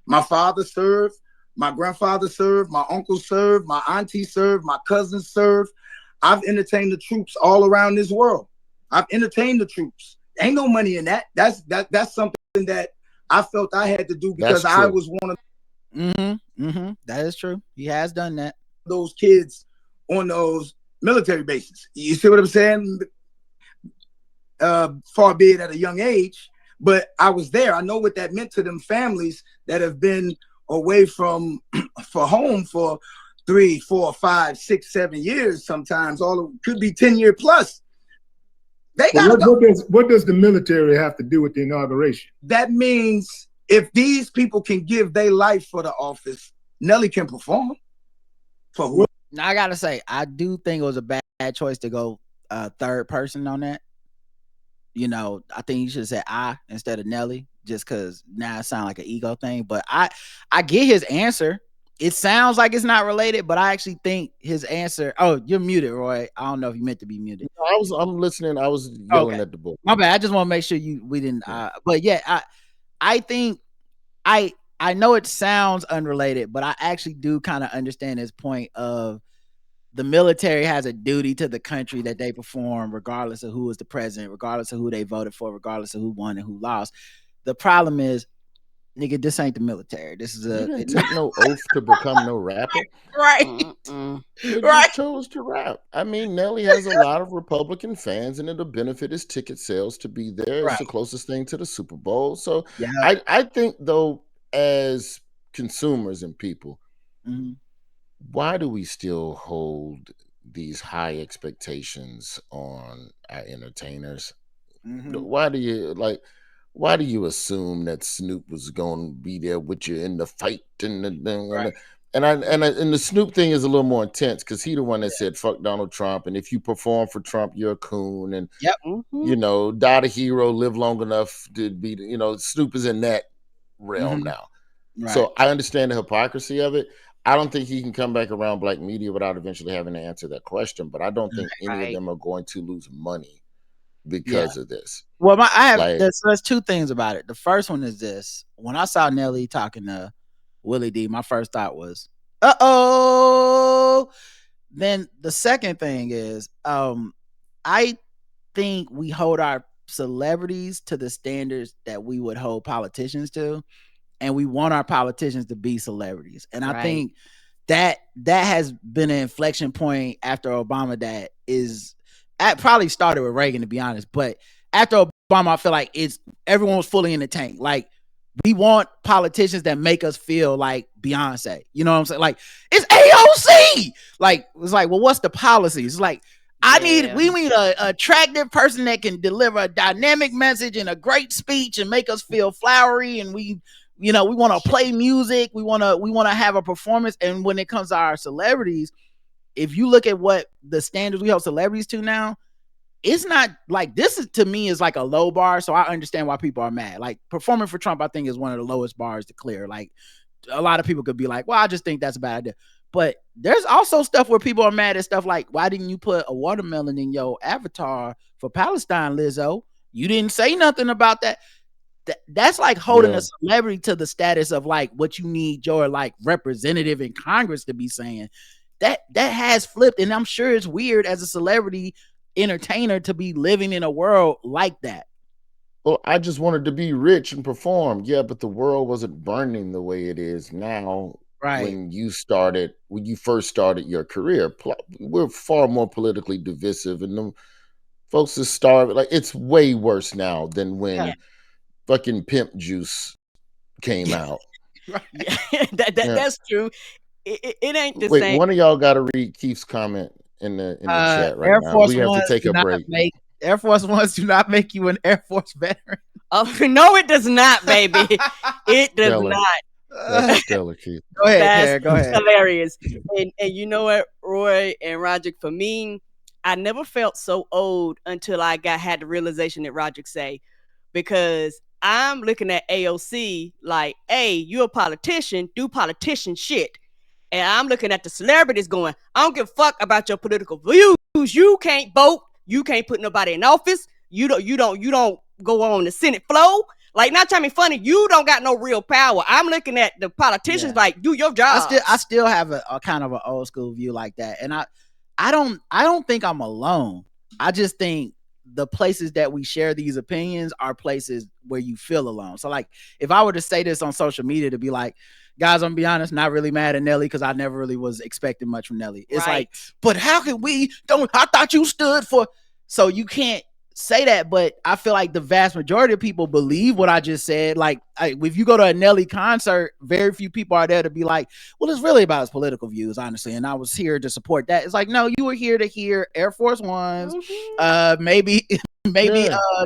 My father served, my grandfather served, my uncle served, my auntie served, my cousins served. I've entertained the troops all around this world. I've entertained the troops. Ain't no money in that. That's something that I felt I had to do because I was one of that is true. He has done that. Those kids on those military bases. You see what I'm saying? Far be it at a young age, but I was there. I know what that meant to them families that have been away from for home for 3, 4, 5, 6, 7 years. Sometimes could be 10-year plus. They got what does the military have to do with the inauguration? That means if these people can give their life for the office, Nelly can perform. For who? Now I gotta say, I do think it was a bad choice to go third person on that. You know, I think you should have said I instead of Nelly, just because now it sounds like an ego thing. But I get his answer. It sounds like it's not related, but I actually think his answer. Oh, you're muted, Roy. I don't know if you meant to be muted. I'm listening. I was yelling at the book. My bad. I just want to make sure we didn't. But yeah, I think I know it sounds unrelated, but I actually do kind of understand his point of the military has a duty to the country that they perform regardless of who is the president, regardless of who they voted for, regardless of who won and who lost. The problem is, nigga, this ain't the military. This is you didn't take no oath to become no rapper. Right. You just chose to rap. I mean, Nelly has a lot of Republican fans, and it'll benefit his ticket sales to be there. It's the closest thing to the Super Bowl. So I think, though, as consumers and people, why do we still hold these high expectations on our entertainers? Why do you assume that Snoop was going to be there with you in the fight and the Snoop thing is a little more intense because he the one that said fuck Donald Trump, and if you perform for Trump you're a coon, and you know, die a hero, live long enough to be, you know, Snoop is in that realm now. So I understand the hypocrisy of it. I don't think he can come back around black media without eventually having to answer that question, but I don't think any of them are going to lose money because of this. Well, there's two things about it. The first one is this. When I saw Nelly talking to Willie D, my first thought was, uh-oh. Then the second thing is, I think we hold our celebrities to the standards that we would hold politicians to. And we want our politicians to be celebrities. And I think that has been an inflection point after Obama that probably started with Reagan, to be honest. But after Obama, I feel like everyone was fully in the tank. Like, we want politicians that make us feel like Beyonce. You know what I'm saying? Like, it's AOC. Like, it's like, well, what's the policy? It's like, we need an attractive person that can deliver a dynamic message and a great speech and make us feel flowery, and we want to play music. We want to have a performance. And when it comes to our celebrities, if you look at what the standards we hold celebrities to now, it's not like, to me is like a low bar. So I understand why people are mad. Like, performing for Trump, I think, is one of the lowest bars to clear. Like, a lot of people could be like, well, I just think that's a bad idea. But there's also stuff where people are mad at stuff like, why didn't you put a watermelon in your avatar for Palestine, Lizzo? You didn't say nothing about that. That's like holding a celebrity to the status of like what you need your like representative in Congress to be saying. That has flipped, and I'm sure it's weird as a celebrity entertainer to be living in a world like that. Well, I just wanted to be rich and perform. Yeah, but the world wasn't burning the way it is now. When you first started your career, we're far more politically divisive, and the folks are starving. Like, it's way worse now than when fucking Pimp Juice came out. That's true. It ain't the same. One of y'all got to read Keith's comment in the chat right Air now. Force we have to take a break. Air Force Ones do not make you an Air Force veteran. Oh no, it does not, baby. It does not. That's stellar, Keith. Go ahead. Hilarious. And you know what, Roy and Roderick, for me, I never felt so old until I had the realization that Roderick say, because I'm looking at AOC like, hey, you're a politician, do politician shit. And I'm looking at the celebrities going, I don't give a fuck about your political views. You can't vote. You can't put nobody in office. You don't go on the Senate floor. Like, not trying to be funny, you don't got no real power. I'm looking at the politicians like, do your job. I still have a kind of an old school view like that. And I don't think I'm alone. I just think the places that we share these opinions are places where you feel alone. So like, if I were to say this on social media to be like, guys, I'm gonna be honest, not really mad at Nelly because I never really was expecting much from Nelly. It's like, but how can we I thought you stood for, so you can't say that. But I feel like the vast majority of people believe what I just said. Like, if you go to a Nelly concert, very few people are there to be like, well, it's really about his political views, honestly, and I was here to support that. It's like, no, you were here to hear Air Force Ones, maybe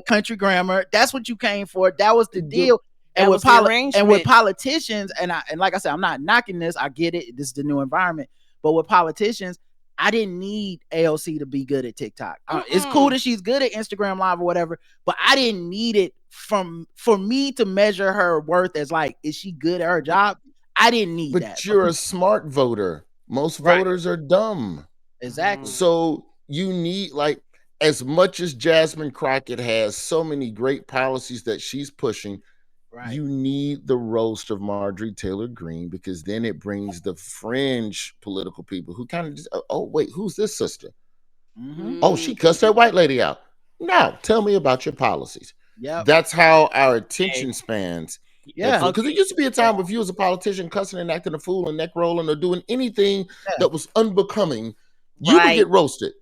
country grammar. That's what you came for. That was the deal. And with politicians, and like I said, I'm not knocking this. I get it. This is the new environment. But with politicians, I didn't need AOC to be good at TikTok. It's cool that she's good at Instagram Live or whatever, but I didn't need it for me to measure her worth as like, is she good at her job? I didn't need that. But you're a smart voter. Most voters are dumb. Exactly. So you need, like, as much as Jasmine Crockett has so many great policies that she's pushing, you need the roast of Marjorie Taylor Greene, because then it brings the fringe political people who kind of just, oh, wait, who's this sister? Oh, she cussed that white lady out. Now, tell me about your policies. That's how our attention spans. Because it used to be a time if you was a politician cussing and acting a fool and neck rolling or doing anything that was unbecoming, you would get roasted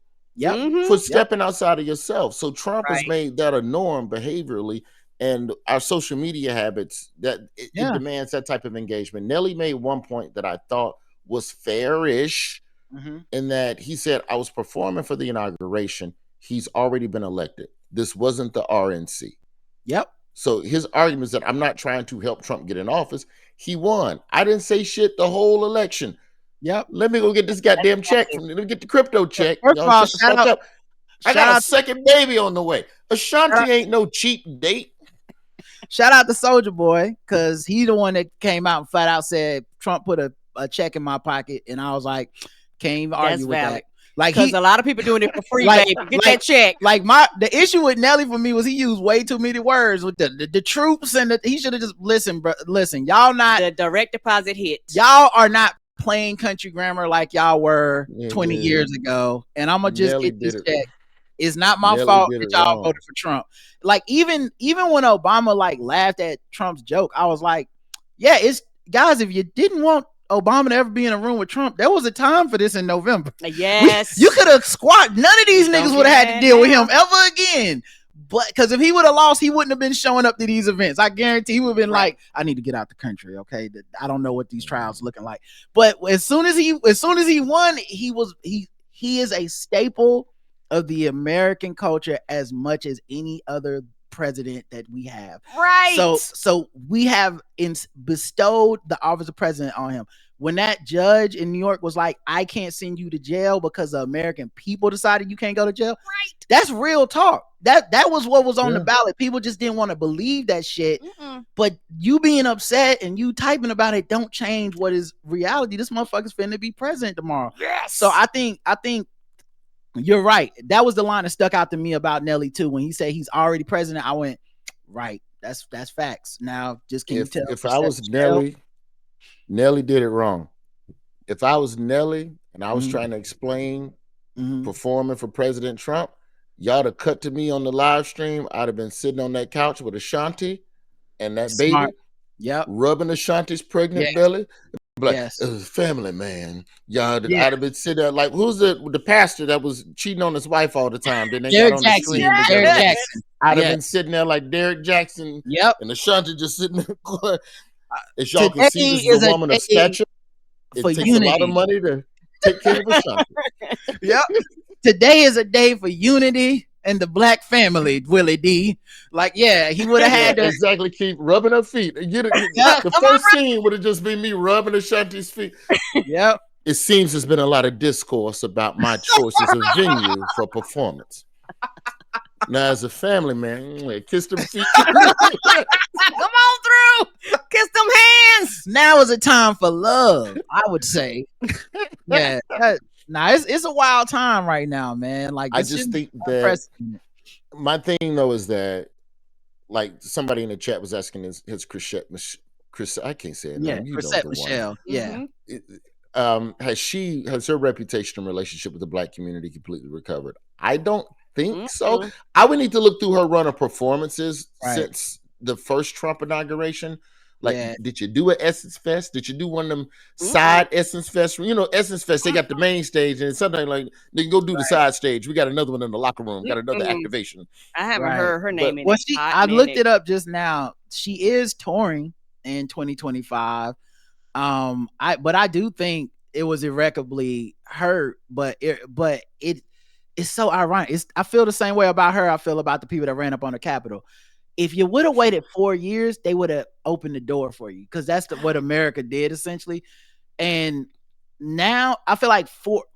for stepping outside of yourself. So Trump has made that a norm behaviorally. And our social media habits, that it demands that type of engagement. Nelly made one point that I thought was fairish, in that he said, I was performing for the inauguration. He's already been elected. This wasn't the RNC. So his argument is that I'm not trying to help Trump get in office. He won. I didn't say shit the whole election. Let me go get this goddamn check. Let me get the crypto check. First of all, shout out, I got a second baby on the way. Ashanti ain't no cheap date. Shout out to Soulja Boy, because he the one that came out and flat out said Trump put a check in my pocket, and I was like, can't even argue with that. Like, because a lot of people doing it for free, baby. Get that check. Like, the issue with Nelly for me was he used way too many words with the troops, and he should have just listen, y'all not the direct deposit hit. Y'all are not playing country grammar like y'all were 20 years ago, and I'm gonna just get this check. It's not my fault that y'all voted for Trump. Like, even when Obama like laughed at Trump's joke, I was like, yeah, it's, guys, if you didn't want Obama to ever be in a room with Trump, there was a time for this in November. You could have squat. None of these niggas would have had to deal with him ever again. But because if he would have lost, he wouldn't have been showing up to these events. I guarantee he would have been like, I need to get out the country. Okay. I don't know what these trials looking like. But as soon as he won, he is a staple of the American culture as much as any other president that we have. So we have bestowed the office of president on him. When that judge in New York was like, I can't send you to jail because the American people decided you can't go to jail. That's real talk. That was what was on the ballot. People just didn't want to believe that shit. But you being upset and you typing about it don't change what is reality. This motherfucker's finna be president tomorrow. So I think you're right. That was the line that stuck out to me about Nelly too. When he said he's already president, I went, right. That's facts. Now, just can you tell? If I was Nelly did it wrong. If I was Nelly and I was trying to explain performing for President Trump, y'all to cut to me on the live stream, I'd have been sitting on that couch with Ashanti and that baby, rubbing Ashanti's pregnant belly. Like, it was family, man. Y'all, I'd have been sitting there like, who's the pastor that was cheating on his wife all the time? Then they got on the screen. Derek Jackson. I'd have been sitting there like Derek Jackson. And Ashanti just sitting there. As y'all can see, this is a woman of stature. It takes a lot of money to take care of Ashanti. Today is a day for unity and the black family, Willie D. Like, he would have had to exactly keep rubbing her feet. The first scene would have just been me rubbing Ashanti's feet. It seems there's been a lot of discourse about my choices of venue for performance. Now, as a family man, kiss them feet. Come on through. Kiss them hands. Now is a time for love, I would say. Yeah. It's a wild time right now, man. Like, I just think that my thing though is that, like, somebody in the chat was asking his Chris, I can't say it. Yeah, name. You know Chrisette the Michelle. one. Yeah. Has her reputation and relationship with the Black community completely recovered? I don't think so. I would need to look through her run of performances since the first Trump inauguration. Like, did you do an Essence Fest? Did you do one of them side Essence Fest? You know, Essence Fest, they got the main stage, and something like they can go do the side stage. We got another one in the locker room. Got another activation. I haven't heard her name in I looked it up just now. She is touring in 2025. I do think it was irreparably hurt, but it's so ironic. I feel the same way about her I feel about the people that ran up on the Capitol. If you would have waited 4 years, they would have opened the door for you, because that's what America did essentially. And now I feel like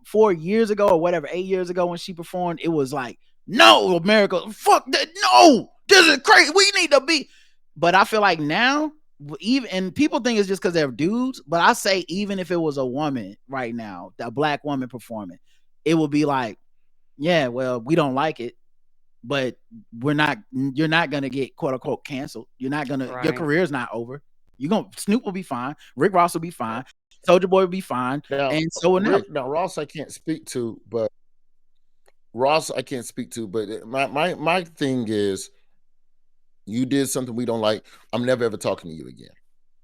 4 years ago or whatever, 8 years ago when she performed, it was like, no, America, fuck that, no, this is crazy. We need to be. But I feel like now, even, and people think it's just because they're dudes, but I say even if it was a woman right now, a Black woman performing, it would be like, yeah, well, we don't like it, but you're not gonna get quote unquote canceled. You're not gonna, your career's not over. Snoop will be fine, Rick Ross will be fine, Soulja Boy will be fine, now, and so will Nelly. Now Ross I can't speak to, but my thing is, you did something we don't like. I'm never ever talking to you again.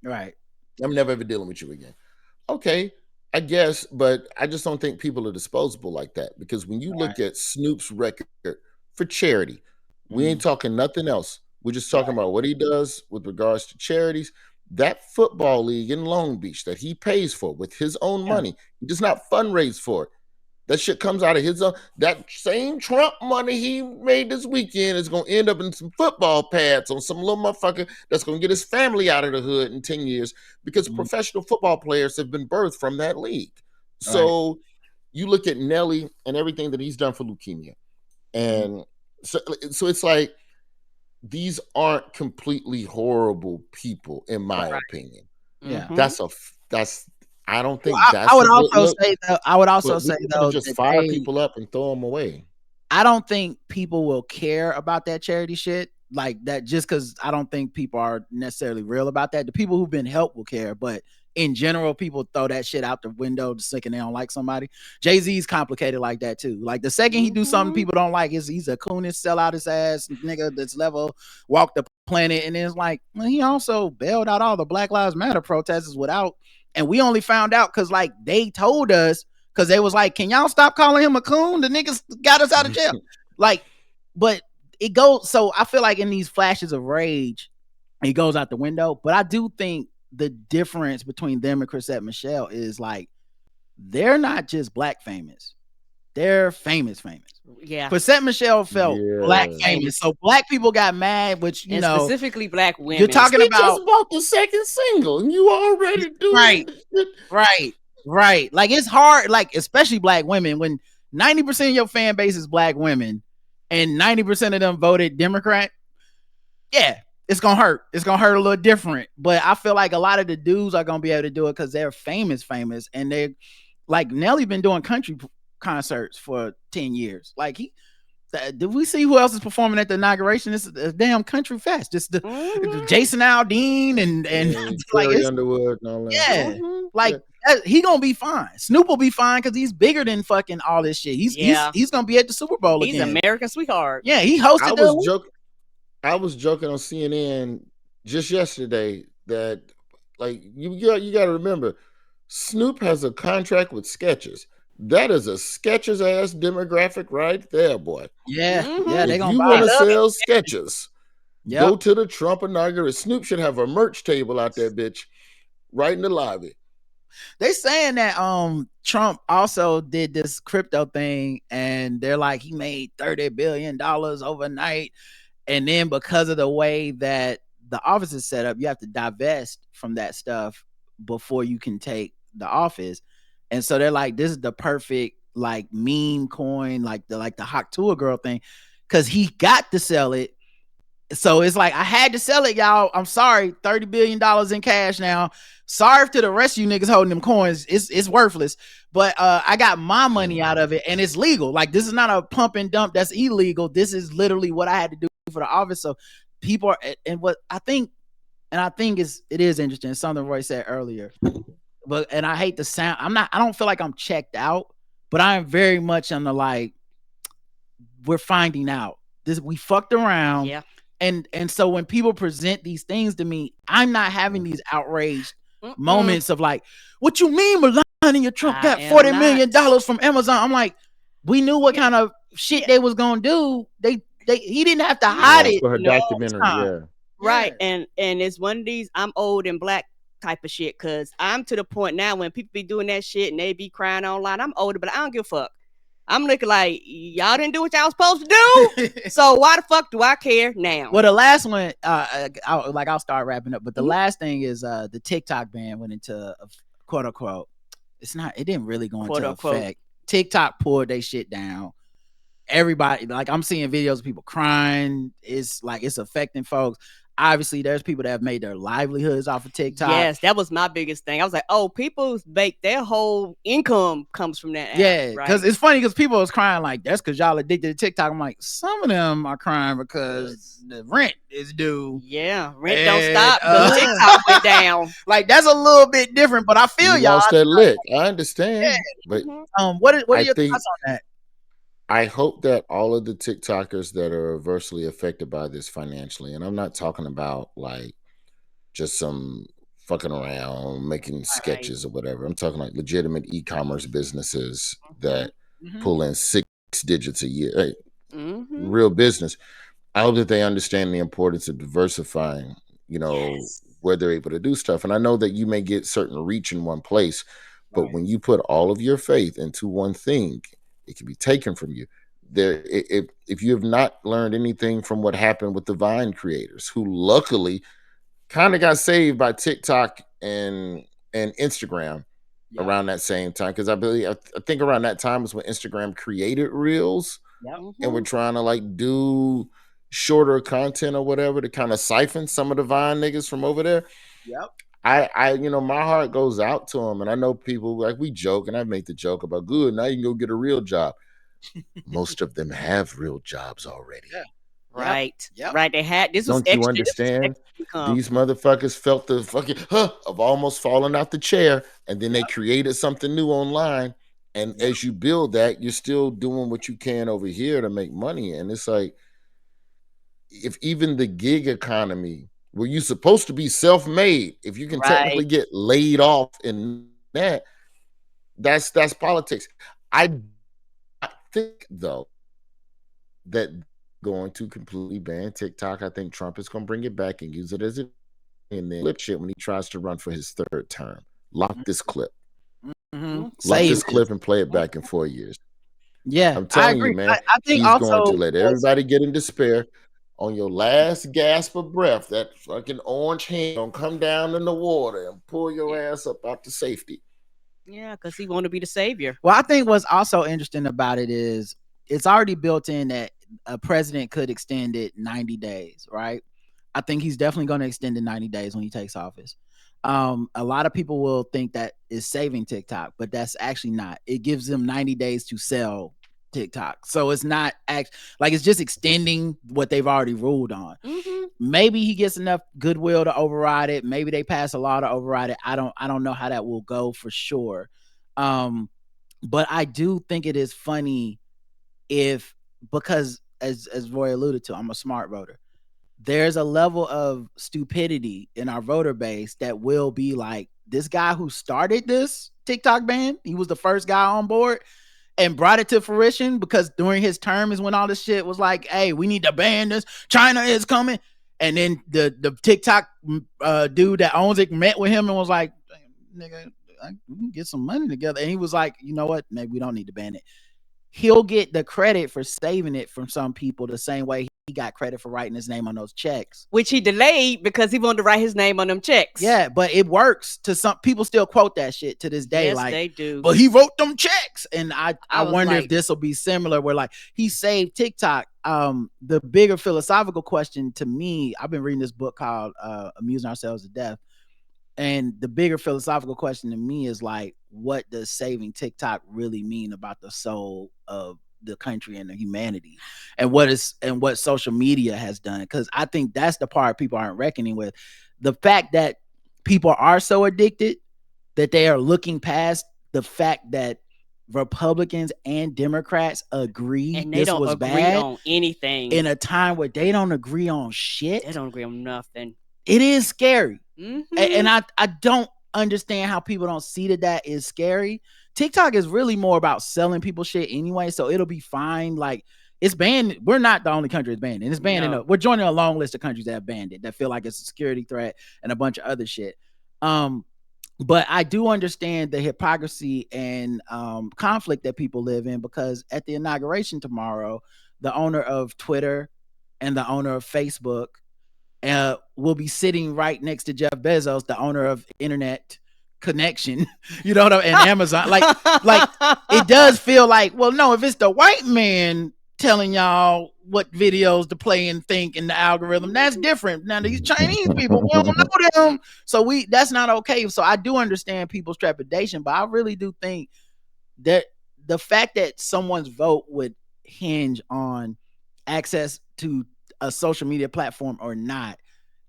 Right. I'm never ever dealing with you again. Okay, I guess, but I just don't think people are disposable like that, because when you look at Snoop's record for charity, we ain't talking nothing else. We're just talking about what he does with regards to charities. That football league in Long Beach that he pays for with his own money, he does not fundraise for it. That shit comes out of his own. That same Trump money he made this weekend is going to end up in some football pads on some little motherfucker that's going to get his family out of the hood in 10 years, because professional football players have been birthed from that league. So you look at Nelly and everything that he's done for leukemia. And so it's like, these aren't completely horrible people, in my opinion. Yeah. I don't think I would also say though, just fire people up and throw them away. I don't think people will care about that charity shit like that, just because I don't think people are necessarily real about that. The people who've been helped will care, but in general, people throw that shit out the window the second they don't like somebody. Jay-Z's complicated like that too. Like the second he do something people don't like, he's a coonist, sell out his ass nigga that's level, walk the planet, and then it's like, well, he also bailed out all the Black Lives Matter protesters without. And we only found out because like they told us, because they was like, can y'all stop calling him a coon? The niggas got us out of jail. Like, but it goes, so I feel like in these flashes of rage, it goes out the window. But I do think the difference between them and Chrisette Michelle is like, they're not just Black famous. They're famous. Yeah. Chrisette Michelle felt Black famous. So Black people got mad, which, you know. Specifically Black women. You're talking about. Just bought the second single and you already doing Right. Like, it's hard, like, especially Black women, when 90% of your fan base is Black women and 90% of them voted Democrat. Yeah, it's going to hurt. It's going to hurt a little different. But I feel like a lot of the dudes are going to be able to do it because they're famous. And they're like, Nelly been doing country concerts for 10 years. Like, did we see who else is performing at the inauguration? It's a damn country fest. Just the Jason Aldean and like Underwood and all that. Yeah, like he gonna be fine. Snoop will be fine because he's bigger than fucking all this shit. He's gonna be at the Super Bowl again. He's American sweetheart. Yeah, he hosted. I was joking on CNN just yesterday that, like, you got to remember, Snoop has a contract with Skechers. That is a Skechers ass demographic right there, boy. Yeah, they gonna. If you want to sell Skechers, go to the Trump inauguration. Snoop should have a merch table out there, bitch, right in the lobby. They saying that Trump also did this crypto thing, and they're like, he made $30 billion overnight, and then because of the way that the office is set up, you have to divest from that stuff before you can take the office. And so they're like, this is the perfect like meme coin, like the Hawk Tour girl thing. because he got to sell it. So it's like, I had to sell it, y'all. I'm sorry, $30 billion in cash now. Sorry to the rest of you niggas holding them coins. It's worthless. But I got my money out of it, and it's legal. Like, this is not a pump and dump that's illegal. This is literally what I had to do for the office. So people are, and what I think it is interesting. It's something Roy said earlier. And I hate the sound. I don't feel like I'm checked out, but I am very much on the like, we're finding out. We fucked around. Yeah. And so when people present these things to me, I'm not having these outraged moments of like, what you mean Melania Trump got $40 million from Amazon? I'm like, we knew what kind of shit they was gonna do. He didn't have to hide it. For her documentary, Right. And it's one of these I'm old and black type of shit, because I'm to the point now when people be doing that shit and they be crying online. I'm older, but I don't give a fuck. I'm looking like, y'all didn't do what y'all was supposed to do. So why the fuck do I care now? Well, the last one, I'll start wrapping up. But the last thing is the TikTok ban went into quote unquote. It didn't really go into effect. TikTok pulled they shit down. Everybody, like, I'm seeing videos of people crying. It's like, it's affecting folks. Obviously, there's people that have made their livelihoods off of TikTok. Yes, that was my biggest thing. I was like, oh, people make their whole income comes from that app. Yeah, because it's funny because people was crying like, that's because y'all addicted to TikTok. I'm like, some of them are crying because the rent is due. Yeah, rent don't stop because TikTok went down. Like, that's a little bit different, but I feel y'all. Lost that lick. I understand. Yeah. But what are your thoughts on that? I hope that all of the TikTokers that are adversely affected by this financially, and I'm not talking about like just some fucking around, making sketches or whatever. I'm talking like legitimate e-commerce businesses that pull in 6 digits a year. Hey, real business. I hope that they understand the importance of diversifying, where they're able to do stuff. And I know that you may get certain reach in one place, but when you put all of your faith into one thing, it can be taken from you. If you have not learned anything from what happened with the Vine creators, who luckily kind of got saved by TikTok and Instagram around that same time, because I think around that time was when Instagram created Reels and we're trying to like do shorter content or whatever to kind of siphon some of the Vine niggas from over there. I my heart goes out to them, and I know people, like, we joke, and I make the joke about, good, now you can go get a real job. Most of them have real jobs already. Right. Right. They had this. Don't you understand? These motherfuckers felt the fucking of almost falling out the chair, and then they created something new online. And as you build that, you're still doing what you can over here to make money. And it's like, if even the gig economy, where you're supposed to be self-made, if you can technically get laid off in that's politics. I think, though, that going to completely ban TikTok, I think Trump is going to bring it back and use it as a flip shit when he tries to run for his 3rd term. Lock this clip. Lock this clip and play it back in 4 years. Yeah, I'm telling you, man. I think he's going to let everybody get in despair. On your last gasp of breath, that fucking orange hand gonna come down in the water and pull your ass up out to safety. Yeah, because he want to be the savior. Well, I think what's also interesting about it is it's already built in that a president could extend it 90 days, right? I think he's definitely going to extend it 90 days when he takes office. A lot of people will think that is saving TikTok, but that's actually not. It gives them 90 days to sell TikTok. So it's not like, it's just extending what they've already ruled on. Maybe he gets enough goodwill to override it. Maybe they pass a law to override it. I don't know how that will go for sure. But I do think it is funny because as Roy alluded to, I'm a smart voter. There's a level of stupidity in our voter base that will be like, this guy who started this TikTok ban, he was the first guy on board and brought it to fruition, because during his term is when all this shit was like, hey, we need to ban this. China is coming. And then the TikTok dude that owns it met with him and was like, nigga, we can get some money together. And he was like, you know what? Maybe we don't need to ban it. He'll get the credit for saving it from some people the same way he got credit for writing his name on those checks. Which he delayed because he wanted to write his name on them checks. Yeah, but it works. To some people still quote that shit to this day. Yes, like, they do. But he wrote them checks. And I wonder like, if this will be similar, where like he saved TikTok the bigger philosophical question to me, I've been reading this book called Amusing Ourselves to Death. And the bigger philosophical question to me is like, what does saving TikTok really mean about the soul of the country and the humanity, and what social media has done? Because I think that's the part people aren't reckoning with. The fact that people are so addicted that they are looking past the fact that Republicans and Democrats agree and they this don't was agree bad on anything in a time where they don't agree on shit. They don't agree on nothing. It is scary. Mm-hmm. And I don't understand how people don't see that is scary. TikTok is really more about selling people shit anyway, so it'll be fine. Like, it's banned. We're not the only country that's banned it. It's banned we're joining a long list of countries that have banned it, that feel like it's a security threat and a bunch of other shit. But I do understand the hypocrisy and conflict that people live in, because at the inauguration tomorrow, the owner of Twitter and the owner of Facebook will be sitting right next to Jeff Bezos, the owner of Internet Connection, you know what I mean, and Amazon. Like it does feel like, well, no, if it's the white man telling y'all what videos to play and think in the algorithm, that's different. Now these Chinese people, we don't know them, so that's not okay. So I do understand people's trepidation, but I really do think that the fact that someone's vote would hinge on access to a social media platform or not,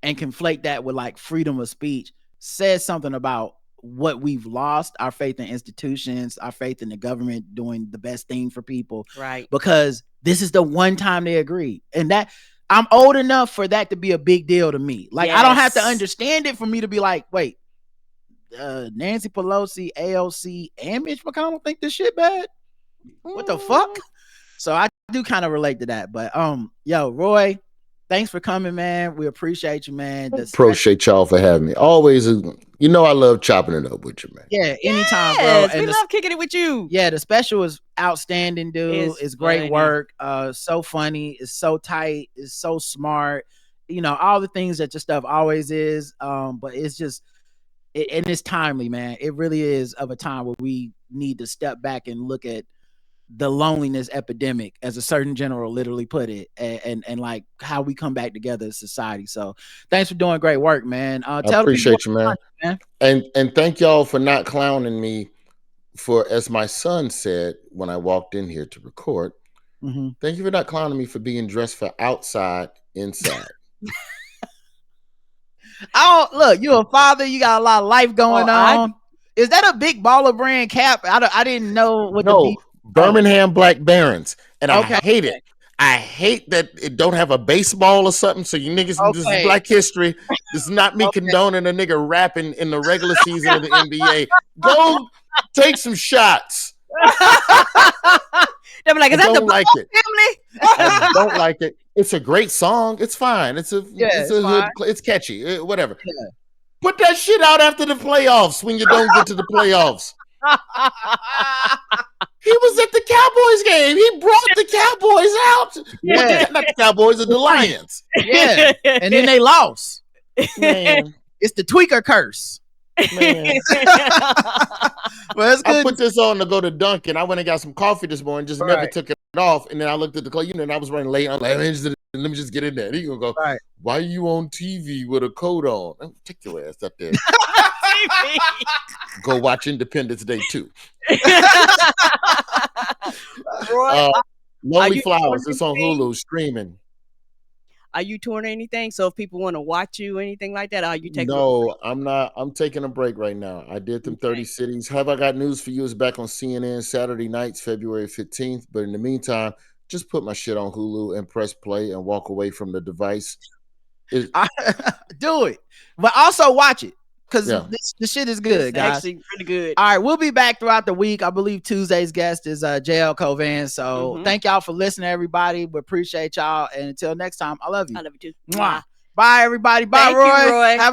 and conflate that with like freedom of speech, says something about what we've lost, our faith in institutions, our faith in the government doing the best thing for people. Right. Because this is the one time they agree. And that I'm old enough for that to be a big deal to me. Like, yes. I don't have to understand it for me to be like, wait, Nancy Pelosi, AOC, and Mitch McConnell think this shit bad? What the fuck? So I do kind of relate to that. But yo, Roy, thanks for coming, man. We appreciate you, man. Appreciate y'all for having me. Always, you know, I love chopping it up with you, man. Yeah, anytime, bro. And we love kicking it with you. Yeah, the special is outstanding, dude. It's great work. So funny. It's so tight. It's so smart. You know, all the things that your stuff always is. But it's just, and it's timely, man. It really is of a time where we need to step back and look at the loneliness epidemic, as a certain general literally put it, and like how we come back together as society. So thanks for doing great work, man. I appreciate you, man. And thank y'all for not clowning me for, as my son said when I walked in here to record, thank you for not clowning me for being dressed for outside, inside. Look, you're a father, you got a lot of life going on. Is that a big baller brand cap? I didn't know what Birmingham Black Barons, and I hate it. I hate that it don't have a baseball or something. So you niggas, this is Black History. This is not me condoning a nigga rapping in the regular season of the NBA. Go take some shots. They'll be like, is that the like it. Family? I don't like it. It's a great song. It's fine. It's a hood. It's catchy. Whatever. Yeah. Put that shit out after the playoffs when you don't get to the playoffs. He was at the Cowboys game. He brought the Cowboys out. Yeah. Not the Cowboys, the Lions. Yeah. And then they lost. Man. It's the tweaker curse. Man. Well, that's good. I put this on to go to Dunkin'. I went and got some coffee this morning, just never took it off. And then I looked at the clock, and I was running late. I'm like, let me just get in there. And he gonna go, why are you on TV with a coat on? Oh, take your ass up there. Go watch Independence Day 2. Lonely Flowers. It's on Hulu streaming. Are you touring anything? So if people want to watch you, anything like that, are you taking? No, I'm not. I'm taking a break right now. I did them 30 cities. Have I Got News for You is back on CNN Saturday nights, February 15th. But in the meantime, just put my shit on Hulu and press play and walk away from the device. Do it, but also watch it. Because the shit is good, it's guys. Actually, pretty good. All right, we'll be back throughout the week. I believe Tuesday's guest is JL Covan. So thank y'all for listening, everybody. We appreciate y'all. And until next time, I love you. I love you too. Mwah. Bye, everybody. Bye, Thank Roy. You, Roy. Have a